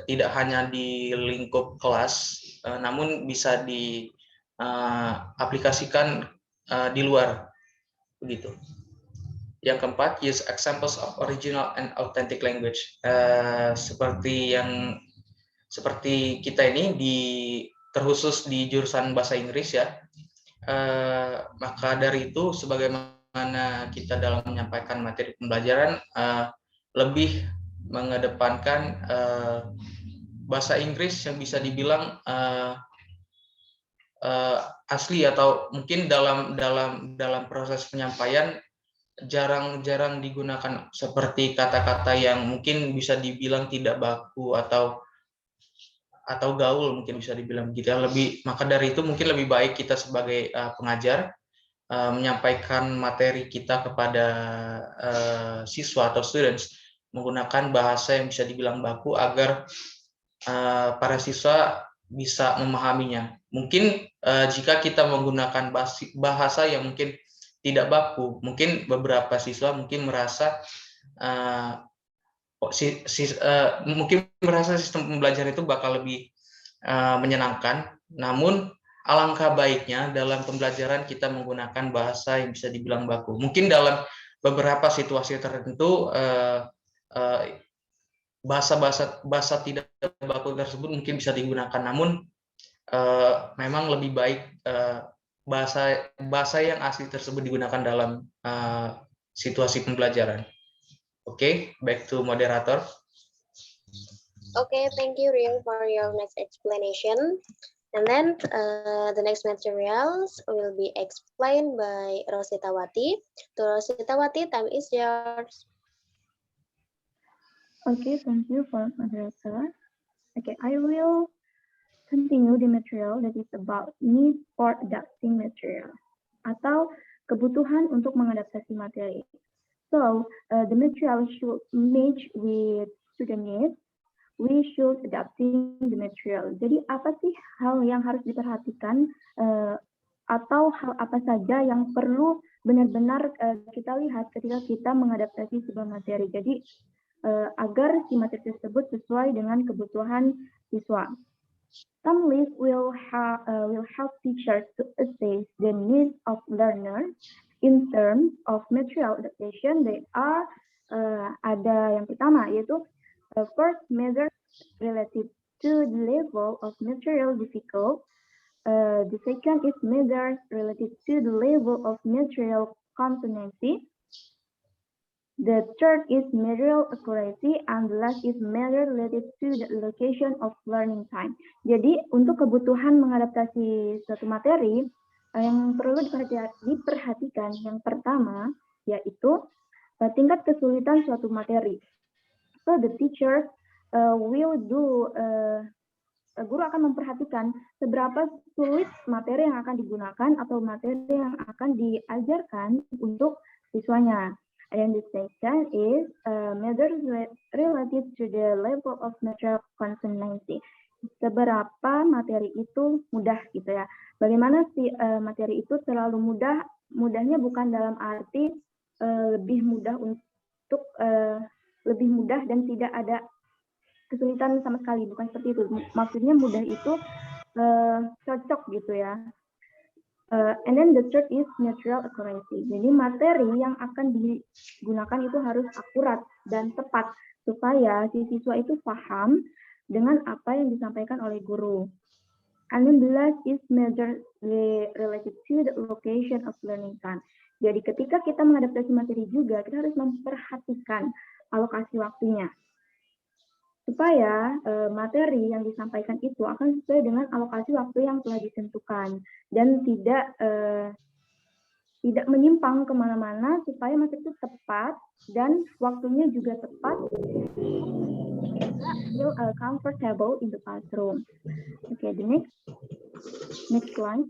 tidak hanya di lingkup kelas, namun bisa diaplikasikan di luar. Begitu. Yang keempat, use examples of original and authentic language. Seperti kita ini terkhusus di jurusan bahasa Inggris ya. Maka dari itu, sebagaimana kita dalam menyampaikan materi pembelajaran, lebih mengedepankan bahasa Inggris yang bisa dibilang asli, atau mungkin dalam proses penyampaian jarang digunakan seperti kata-kata yang mungkin bisa dibilang tidak baku atau gaul, mungkin bisa dibilang gitu ya. Maka dari itu mungkin lebih baik kita sebagai pengajar menyampaikan materi kita kepada siswa atau students menggunakan bahasa yang bisa dibilang baku agar para siswa bisa memahaminya. Mungkin jika kita menggunakan bahasa yang mungkin tidak baku, mungkin beberapa siswa mungkin merasa mungkin merasa sistem pembelajaran itu bakal lebih menyenangkan. Namun alangkah baiknya dalam pembelajaran kita menggunakan bahasa yang bisa dibilang baku. Mungkin dalam beberapa situasi tertentu bahasa tidak baku tersebut mungkin bisa digunakan, namun memang lebih baik bahasa yang asli tersebut digunakan dalam situasi pembelajaran. Oke, back to moderator. Okay, thank you, Rio, for your next explanation. And then the next materials will be explained by Rositawati. To Rositawati, time is yours. Okay, thank you for moderator. Okay, I will continue the material that is about need for adapting material atau kebutuhan untuk mengadaptasi materi. So the material should match with student needs. We should adapting the material. Jadi apa sih hal yang harus diperhatikan atau hal apa saja yang perlu benar-benar kita lihat ketika kita mengadaptasi sebuah materi. Jadi agar si materi tersebut sesuai dengan kebutuhan siswa. Some lists will help teachers to assess the needs of learners in terms of material adaptation. They are ada yang pertama yaitu first measure related to the level of material difficult. The second is measure related to the level of material competency. The third is material accuracy, and the last is measure related to the allocation of learning time. Jadi untuk kebutuhan mengadaptasi suatu materi yang perlu diperhatikan yang pertama yaitu tingkat kesulitan suatu materi. So the teacher will do guru akan memperhatikan seberapa sulit materi yang akan digunakan atau materi yang akan diajarkan untuk siswanya. And the second is measures related to the level of material competency. Seberapa materi itu mudah gitu ya. Bagaimana si materi itu terlalu mudah? Mudahnya bukan dalam arti lebih mudah untuk lebih mudah dan tidak ada kesulitan sama sekali, bukan seperti itu. Maksudnya mudah itu cocok gitu ya. And then the third is material accuracy. Jadi materi yang akan digunakan itu harus akurat dan tepat supaya si siswa itu paham dengan apa yang disampaikan oleh guru. And then the last is measure related to the allocation of learning time. Jadi ketika kita mengadaptasi materi juga kita harus memperhatikan alokasi waktunya supaya materi yang disampaikan itu akan sesuai dengan alokasi waktu yang telah ditentukan dan tidak menyimpang kemana-mana supaya materi itu tepat dan waktunya juga tepat, feel comfortable in the classroom. Okay, the next slide.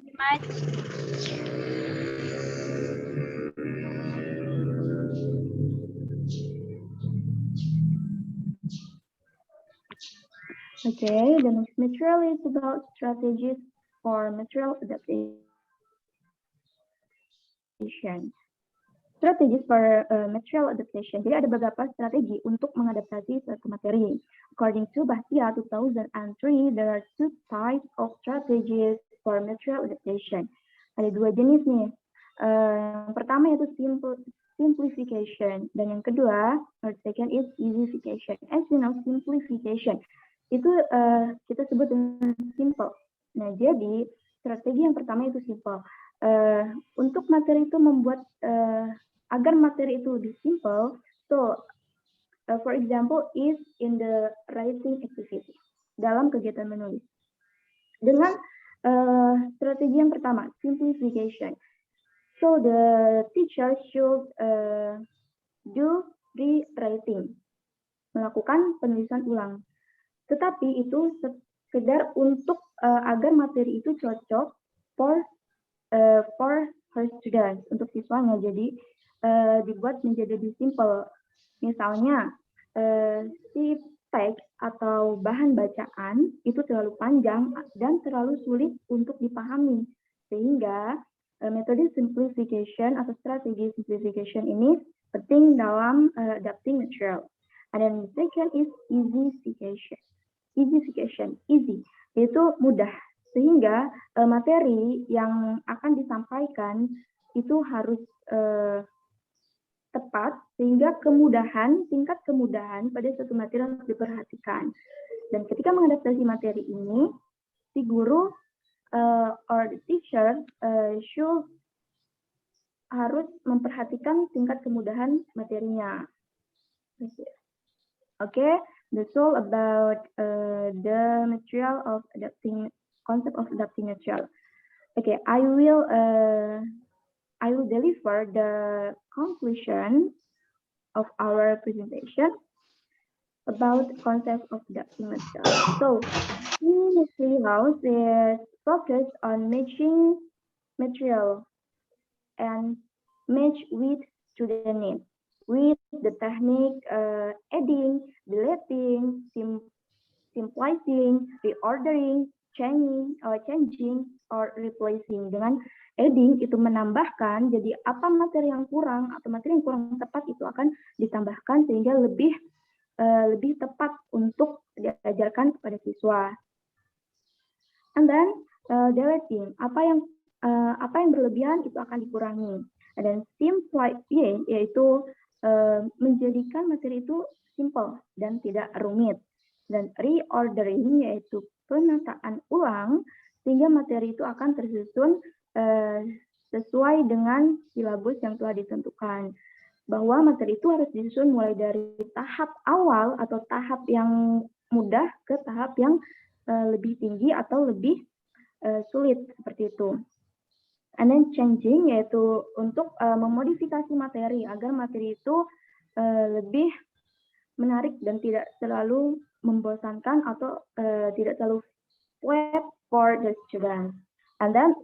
Okay, the next material is about strategies for material adaptation. Strategies for material adaptation. Jadi ada beberapa strategi untuk mengadaptasi suatu materi. According to Bahtia 2003, there are two types of strategies for material adaptation. Ada dua jenis nih Yang pertama yaitu simplification, dan yang kedua, or second is easyification. As you know, simplification itu kita sebut dengan simple. Nah, jadi strategi yang pertama itu simple. Untuk materi itu membuat agar materi itu lebih simple. So, for example, is in the writing activity, dalam kegiatan menulis. Dengan strategi yang pertama, simplification. So the teacher should do rewriting, melakukan penulisan ulang. Tetapi itu sekedar untuk agar materi itu cocok for her students, untuk siswanya. Jadi dibuat menjadi lebih simple. Misalnya si teks atau bahan bacaan itu terlalu panjang dan terlalu sulit untuk dipahami, sehingga metode simplification atau strategi simplification ini penting dalam adapting material. And then the second is easyification. Easyification, easy, yaitu mudah, sehingga materi yang akan disampaikan itu harus tepat, sehingga tingkat kemudahan pada suatu materi harus diperhatikan. Dan ketika mengadaptasi materi ini, si guru or the teacher should harus memperhatikan tingkat kemudahan materinya. Okay, that's all about the material of adapting, concept of adapting material. Okay, I will deliver the conclusion of our presentation about concept of adapting material. So, Ministry House is focused on matching material and match with student needs with the technique adding, deleting, simplifying, reordering, changing, or replacing. Dengan adding itu menambahkan, jadi apa materi yang kurang atau materi yang kurang tepat itu akan ditambahkan sehingga lebih tepat untuk diajarkan kepada siswa. And then deleting, apa yang berlebihan itu akan dikurangi. Dan simplifying yaitu menjadikan materi itu simple dan tidak rumit. Dan reordering yaitu penataan ulang sehingga materi itu akan tersusun sesuai dengan silabus yang telah ditentukan. Bahwa materi itu harus disusun mulai dari tahap awal atau tahap yang mudah ke tahap yang lebih tinggi atau lebih sulit, seperti itu. And then changing yaitu untuk memodifikasi materi agar materi itu lebih menarik dan tidak terlalu membosankan atau tidak terlalu flat for the students. And then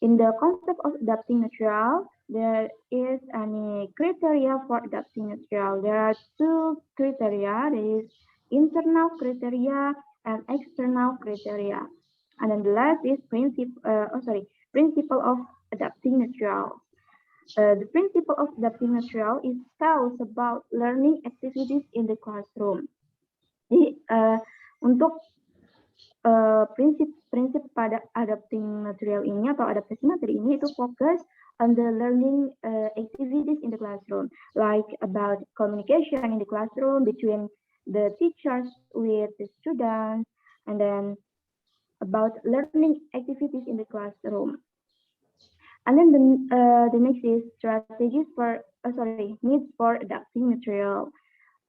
in the concept of adapting material, there is any criteria for adapting material. There are two criteria. There is internal criteria and external criteria. And then the last is principle of adapting material. The principle of adapting material is tells about learning activities in the classroom. Jadi untuk prinsip pada adapting material ini atau adaptasi materi ini itu fokus on the learning activities in the classroom, like about communication in the classroom between the teachers with the students, and then about learning activities in the classroom. And then the next is needs for adapting material.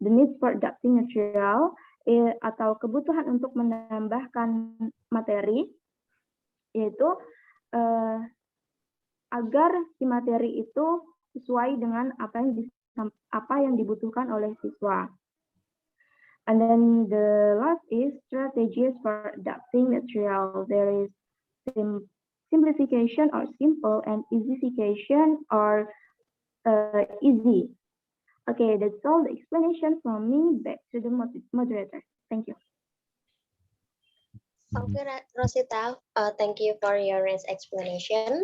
The needs for adapting material atau kebutuhan untuk menambahkan materi, yaitu agar si materi itu sesuai dengan apa yang dibutuhkan oleh siswa. And then the last is strategies for adapting material. There is simplification or simple and easyification or easy. Okay, that's all the explanation from me. Back to the moderator. Thank you. Okay, Rosita, thank you for your nice explanation.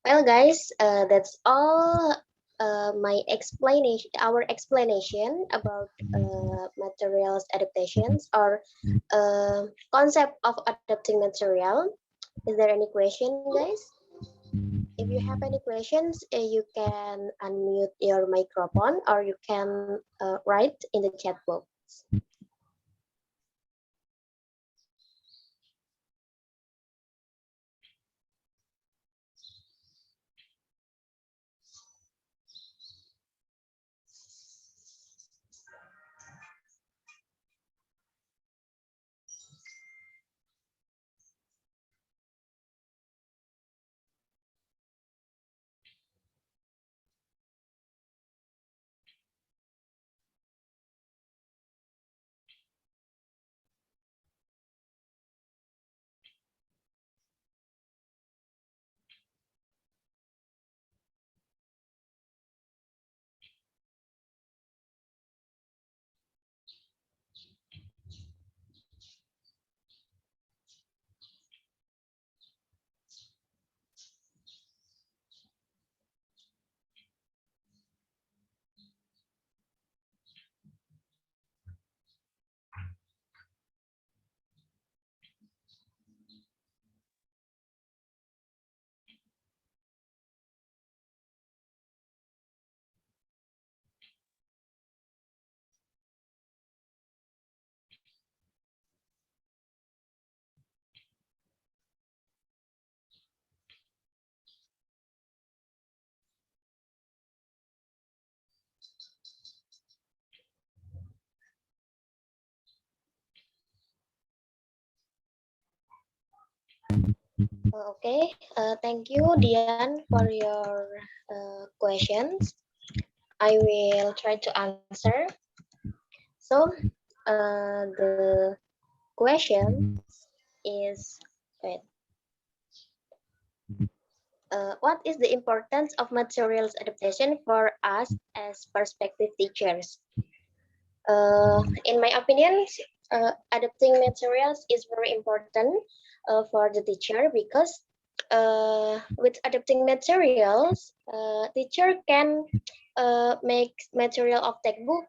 Well, guys, that's all our explanation about materials adaptations or concept of adapting material. Is there any question, guys? If you have any questions, you can unmute your microphone or you can write in the chat box. Okay, thank you, Dian, for your questions. I will try to answer. So, the question is, wait, what is the importance of materials adaptation for us as perspective teachers? In my opinion, adapting materials is very important for the teacher because with adapting materials, teacher can make material of textbook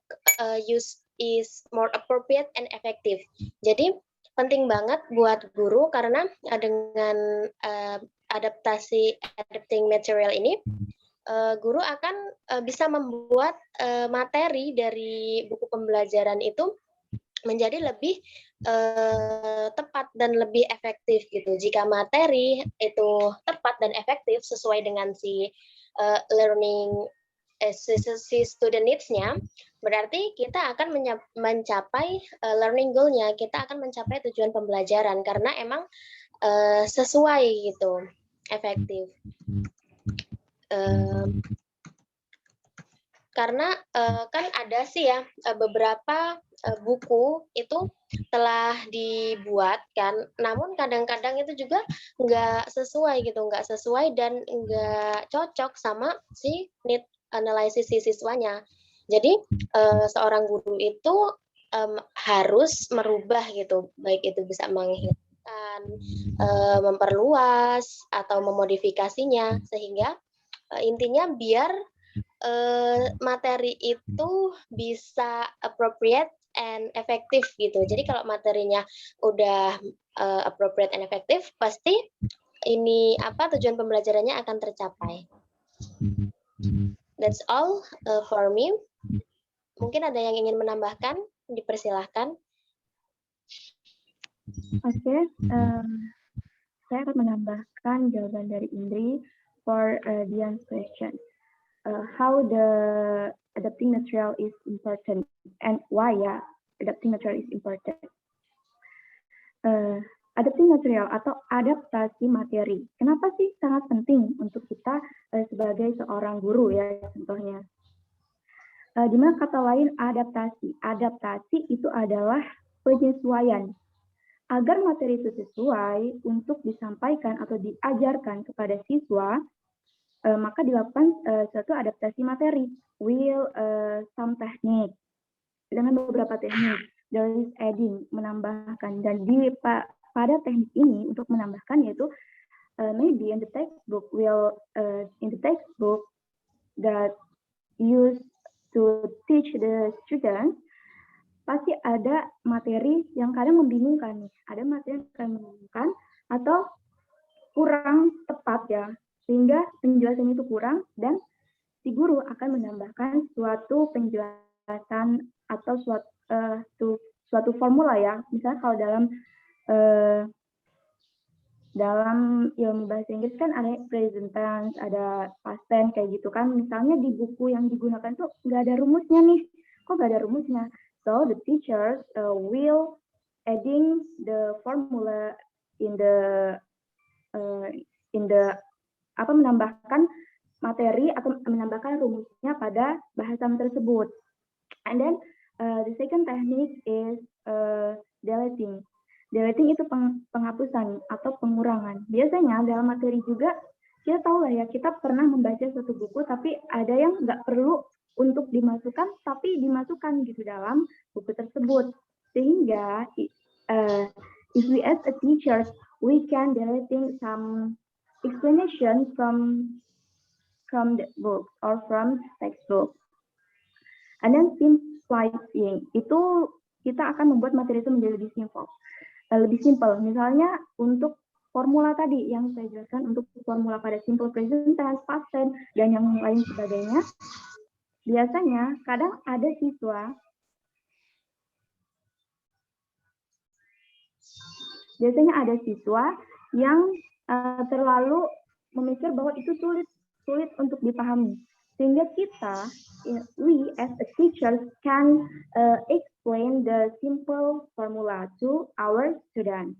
use is more appropriate and effective. Jadi penting banget buat guru karena dengan adapting material ini, guru akan bisa membuat materi dari buku pembelajaran itu menjadi lebih tepat dan lebih efektif gitu. Jika materi itu tepat dan efektif sesuai dengan si learning si student needs-nya, berarti kita akan mencapai learning goal-nya, kita akan mencapai tujuan pembelajaran karena emang sesuai gitu, efektif. Karena kan ada sih ya beberapa buku itu telah dibuat kan, namun kadang-kadang itu juga nggak sesuai gitu, nggak sesuai dan nggak cocok sama si need analisis si siswanya. Jadi seorang guru itu harus merubah gitu, baik itu bisa menghilangkan, memperluas atau memodifikasinya sehingga intinya biar materi itu bisa appropriate and efektif gitu. Jadi kalau materinya udah appropriate and efektif, pasti ini tujuan pembelajarannya akan tercapai. That's all for me. Mungkin ada yang ingin menambahkan, dipersilahkan. Oke, saya akan menambahkan jawaban dari Indri for Dian's question. How the adapting material is important and why adapting material is important. Adapting material atau adaptasi materi. Kenapa sih sangat penting untuk kita sebagai seorang guru ya contohnya. Di mana kata lain adaptasi. Adaptasi itu adalah penyesuaian. Agar materi itu sesuai untuk disampaikan atau diajarkan kepada siswa, maka dilakukan suatu adaptasi materi. Some technique dengan beberapa teknik. There is adding, menambahkan, dan pada teknik ini untuk menambahkan yaitu maybe in the textbook that used to teach the students, pasti ada materi yang kadang membingungkan nih. Ada materi yang kadang membingungkan atau kurang tepat ya. sehingga penjelasan itu kurang dan si guru akan menambahkan suatu penjelasan atau suatu formula ya. Misalnya kalau dalam ilmu bahasa Inggris kan ada present tense, ada past tense kayak gitu kan. Misalnya di buku yang digunakan tuh nggak ada rumusnya nih. Kok nggak ada rumusnya? So the teachers will adding the formula in the menambahkan materi atau menambahkan rumusnya pada bahasan tersebut. And then the second technique is deleting. Deleting itu penghapusan atau pengurangan. Biasanya dalam materi juga kita tahu lah ya, kita pernah membaca suatu buku tapi ada yang nggak perlu untuk dimasukkan tapi dimasukkan gitu dalam buku tersebut. Sehingga if we as a teacher we can deleting some explanation from the book or from textbook. And then simplifying itu kita akan membuat materi itu menjadi lebih simple. Misalnya untuk formula tadi yang saya jelaskan, untuk formula pada simple present tense, past tense, dan yang lain sebagainya. Biasanya kadang ada siswa yang terlalu memikir bahwa itu sulit untuk dipahami. Sehingga we as a teacher can explain the simple formula to our students.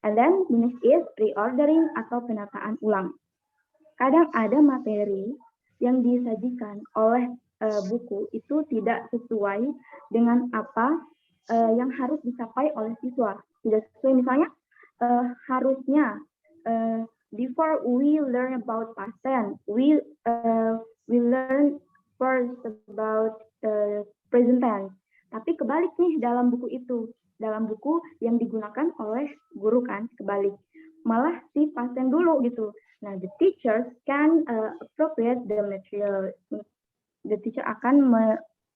And then next is reordering atau penataan ulang. Kadang ada materi yang disajikan oleh buku itu tidak sesuai dengan apa yang harus dicapai oleh siswa. Tidak sesuai, misalnya harusnya before we learn about past tense, we learn first about present tense. Tapi kebalik nih dalam buku itu, dalam buku yang digunakan oleh guru kan kebalik, malah si past tense dulu gitu. Nah, the teachers can appropriate the material. The teacher akan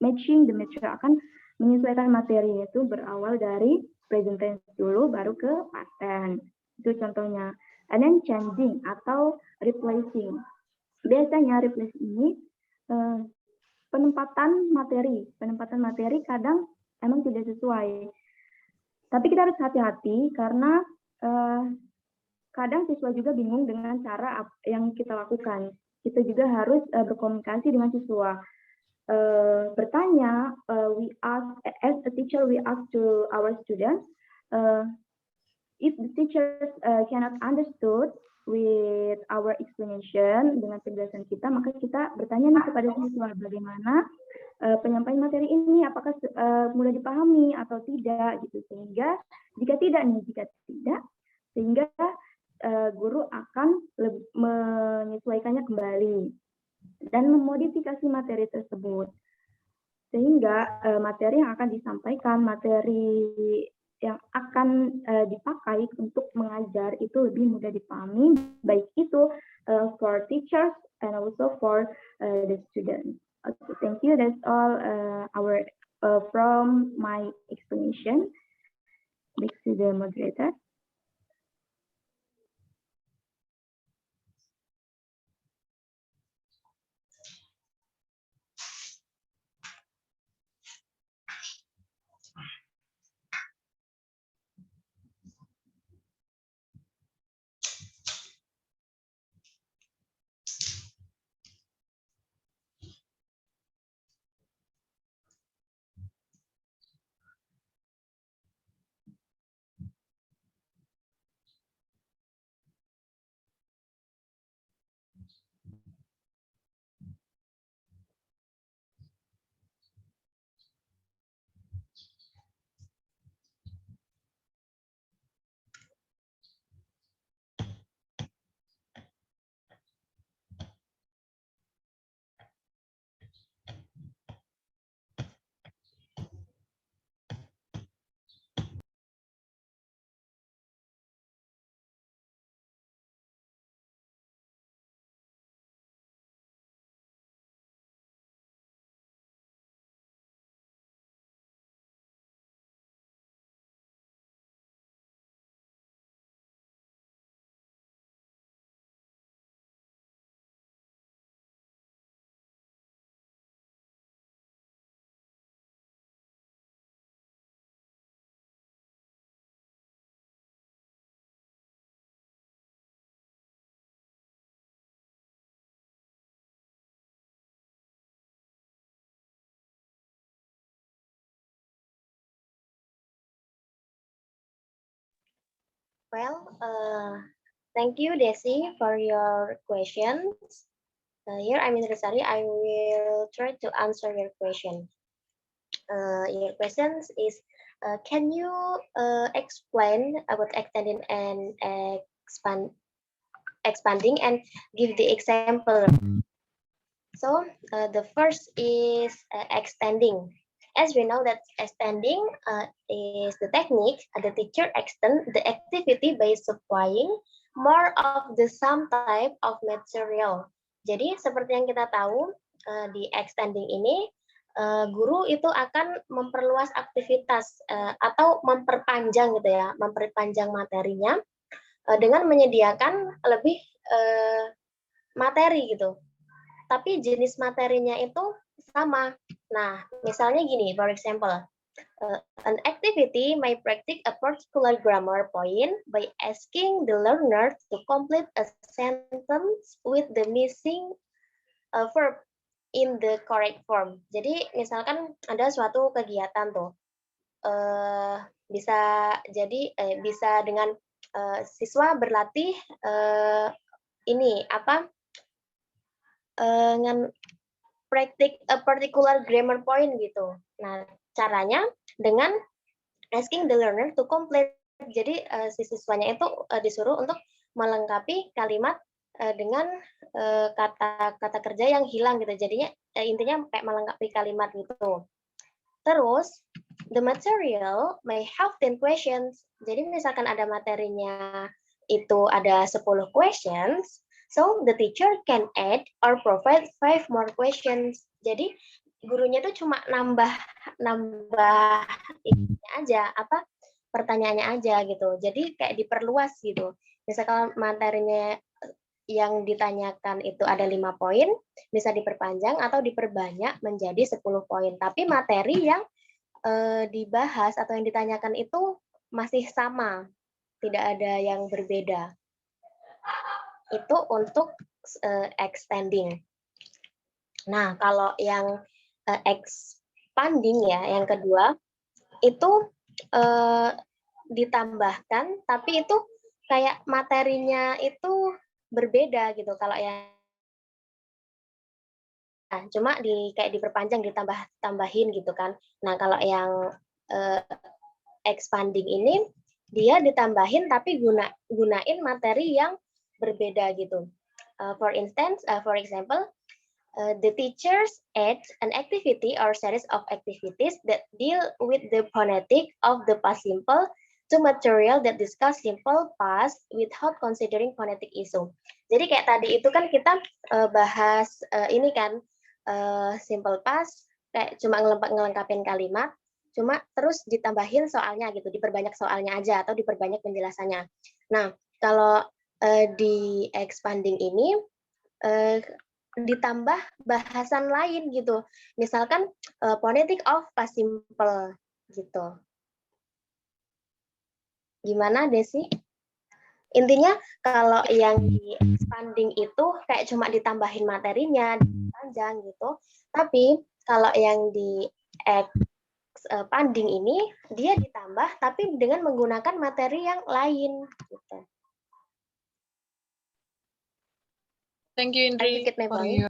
matching the material, akan menyesuaikan materi, itu berawal dari present tense dulu baru ke past tense. Itu contohnya. And then changing atau replacing. Biasanya replace ini penempatan materi kadang emang tidak sesuai. Tapi kita harus hati-hati karena kadang siswa juga bingung dengan cara yang kita lakukan. Kita juga harus berkomunikasi dengan siswa. Bertanya, we ask as a teacher, we ask to our students, if the teachers cannot understood with our explanation, dengan penjelasan kita, maka kita bertanya nih kepada siswa bagaimana penyampaian materi ini, apakah mudah dipahami atau tidak gitu. Sehingga jika tidak, sehingga guru akan menyesuaikannya kembali dan memodifikasi materi tersebut. Sehingga materi yang akan disampaikan, materi yang akan dipakai untuk mengajar itu lebih mudah dipahami, baik itu for teachers and also for the students. Okay, thank you. That's all from my explanation. Back to the moderator. Well, thank you, Desi, for your questions. Here, I'm Indra. I will try to answer your question. Your questions is, can you explain about extending and expanding and give the example? So the first is extending. As we know that extending is the technique the teacher extend the activity by supplying more of the some type of material. Jadi seperti yang kita tahu di extending ini guru itu akan memperluas aktivitas atau memperpanjang gitu ya, memperpanjang materinya dengan menyediakan lebih materi gitu. Tapi jenis materinya itu sama. Nah, misalnya gini, for example, an activity may practice a particular grammar point by asking the learner to complete a sentence with the missing verb in the correct form. Jadi, misalkan ada suatu kegiatan tuh, bisa jadi bisa dengan siswa berlatih ini apa? Practice a particular grammar point gitu. Nah, caranya dengan asking the learner to complete. Jadi si siswanya itu disuruh untuk melengkapi kalimat dengan kata-kata kerja yang hilang gitu. Jadinya intinya kayak melengkapi kalimat gitu. Terus the material may have 10 questions. Jadi misalkan ada materinya itu ada 10 questions, so the teacher can add or provide 5 more questions. Jadi gurunya tuh cuma nambah ininya aja, pertanyaannya aja gitu. Jadi kayak diperluas gitu. Misalkan materinya yang ditanyakan itu ada 5 poin, bisa diperpanjang atau diperbanyak menjadi 10 poin. Tapi materi yang dibahas atau yang ditanyakan itu masih sama, tidak ada yang berbeda. Itu untuk extending. Nah, kalau yang expanding ya, yang kedua, itu ditambahkan, tapi itu kayak materinya itu berbeda gitu. Kalau yang cuma kayak diperpanjang, tambahin gitu kan. Nah, kalau yang expanding ini dia ditambahin tapi gunain materi yang berbeda gitu. For example, the teachers add an activity or series of activities that deal with the phonetic of the past simple to material that discuss simple past without considering phonetic issue. Jadi kayak tadi itu kan kita bahas ini kan simple past kayak cuma ngelengkapin kalimat, cuma terus ditambahin soalnya gitu, diperbanyak soalnya aja atau diperbanyak penjelasannya. Nah, kalau di expanding ini ditambah bahasan lain gitu. Misalkan phonetic of past simple gitu. Gimana Desi? Intinya kalau yang di expanding itu kayak cuma ditambahin materinya, panjang gitu. Tapi kalau yang di expanding ini dia ditambah tapi dengan menggunakan materi yang lain gitu. Thank you, Indri, for your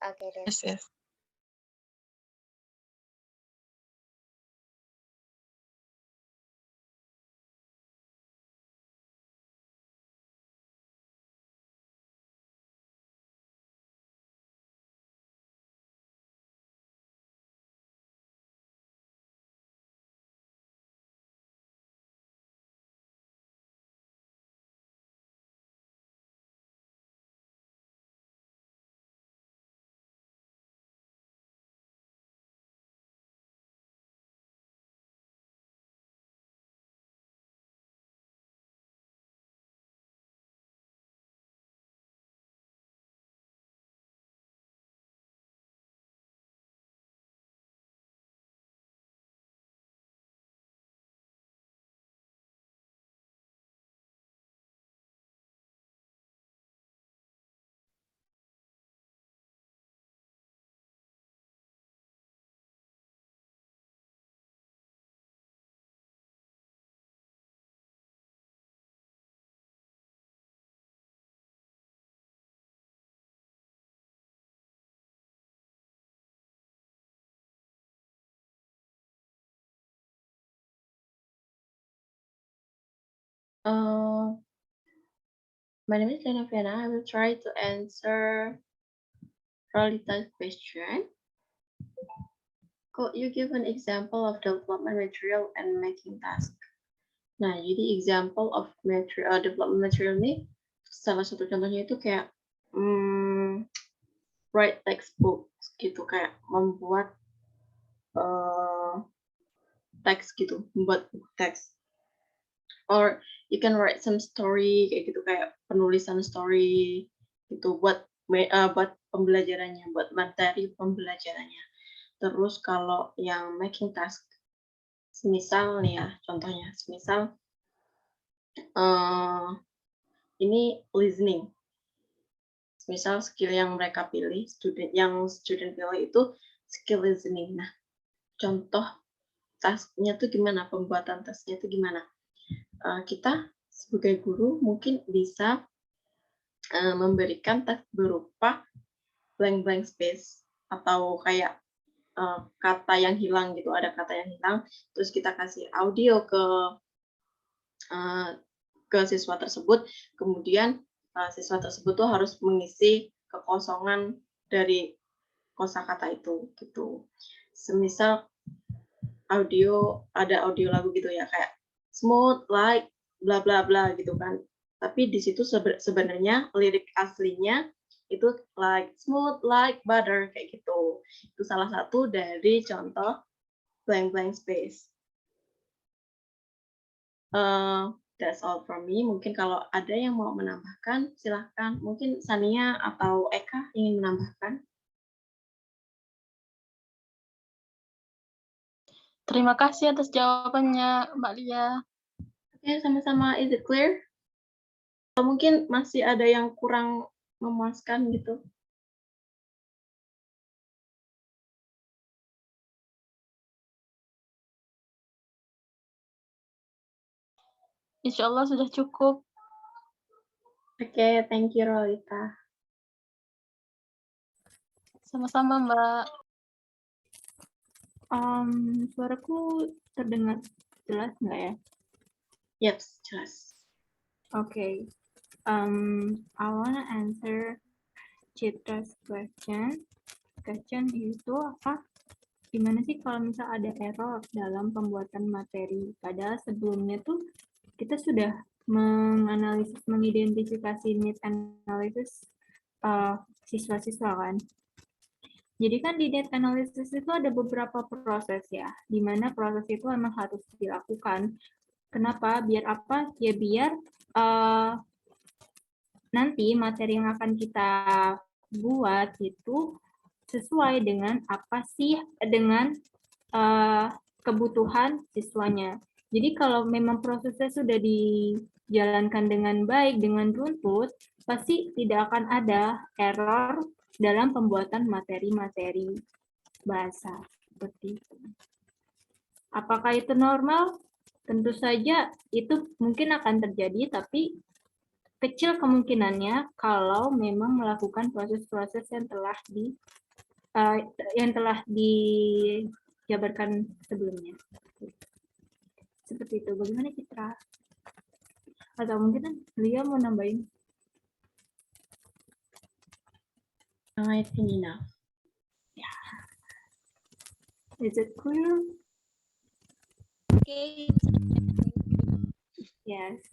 Okay, yes. My name is Lena Fiana. I will try to answer Rolita's question. Could you give an example of development material and making task? Nah, jadi example of material, development material ini salah satu contohnya itu kayak write textbook gitu, kayak membuat teks gitu, membuat teks. Or you can write some story kayak gitu, kayak penulisan story gitu buat pembelajarannya, buat materi pembelajarannya. Terus kalau yang making task, semisal nih ya, contohnya, semisal ini listening. Misal skill yang mereka pilih, student pilih itu skill listening. Nah, contoh tasknya tuh gimana, pembuatan tasknya tuh gimana? Kita sebagai guru mungkin bisa memberikan task berupa blank space atau kayak kata yang hilang gitu, ada kata yang hilang, terus kita kasih audio ke siswa tersebut, kemudian siswa tersebut tuh harus mengisi kekosongan dari kosakata itu gitu. Semisal ada audio lagu gitu ya, kayak smooth like bla bla bla gitu kan. Tapi di situ sebenarnya lirik aslinya itu like smooth like butter kayak gitu. Itu salah satu dari contoh blank space. That's all from me. Mungkin kalau ada yang mau menambahkan, silahkan. Mungkin Sania atau Eka ingin menambahkan. Terima kasih atas jawabannya, Mbak Lia. Oke, sama-sama. Is it clear? Atau mungkin masih ada yang kurang memuaskan gitu? Insya Allah sudah cukup. Oke, thank you, Rolita. Sama-sama, Mbak. Suaraku terdengar jelas nggak ya? Yep, jelas. Okay. I wanna answer Citra's question. Question itu apa? Gimana sih kalau misal ada error dalam pembuatan materi? Padahal sebelumnya tuh kita sudah menganalisis, mengidentifikasi need analysis siswa-siswa kan. Jadi kan di need analysis itu ada beberapa proses ya, di mana proses itu memang harus dilakukan. Kenapa? Biar apa? Ya biar nanti materi yang akan kita buat itu sesuai dengan apa sih, dengan kebutuhan siswanya. Jadi kalau memang prosesnya sudah dijalankan dengan baik, dengan runtut, pasti tidak akan ada error dalam pembuatan materi-materi bahasa. Seperti itu. Apakah itu normal? Tentu saja itu mungkin akan terjadi, tapi kecil kemungkinannya kalau memang melakukan proses-proses yang telah dijabarkan sebelumnya. Seperti itu. Bagaimana Citra? Atau mungkin Lia mau nambahin? I think enough. Yeah. Is it clear? Okay. Yes.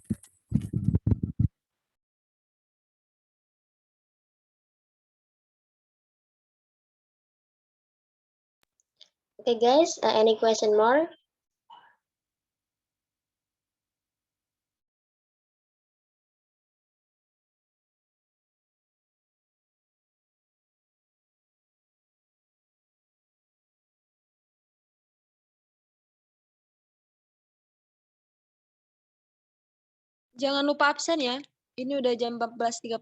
Okay, guys, any question more? Jangan lupa absen ya. Ini udah jam 14.30.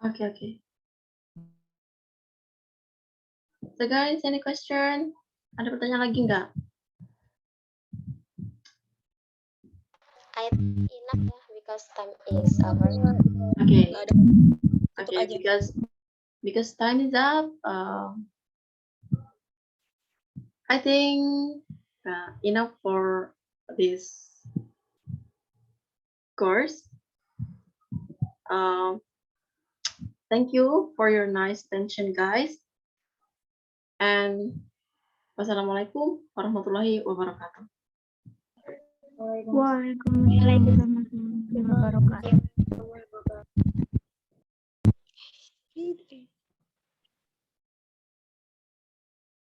Okay. So guys, any question? Ada pertanyaan lagi nggak? I think enough ya, because time is over. Okay. Nggak ada. Okay, because time is up. I think enough for this course. Thank you for your nice attention, guys. And wassalamualaikum warahmatullahi wabarakatuh. Waalaikumsalam warahmatullahi wabarakatuh.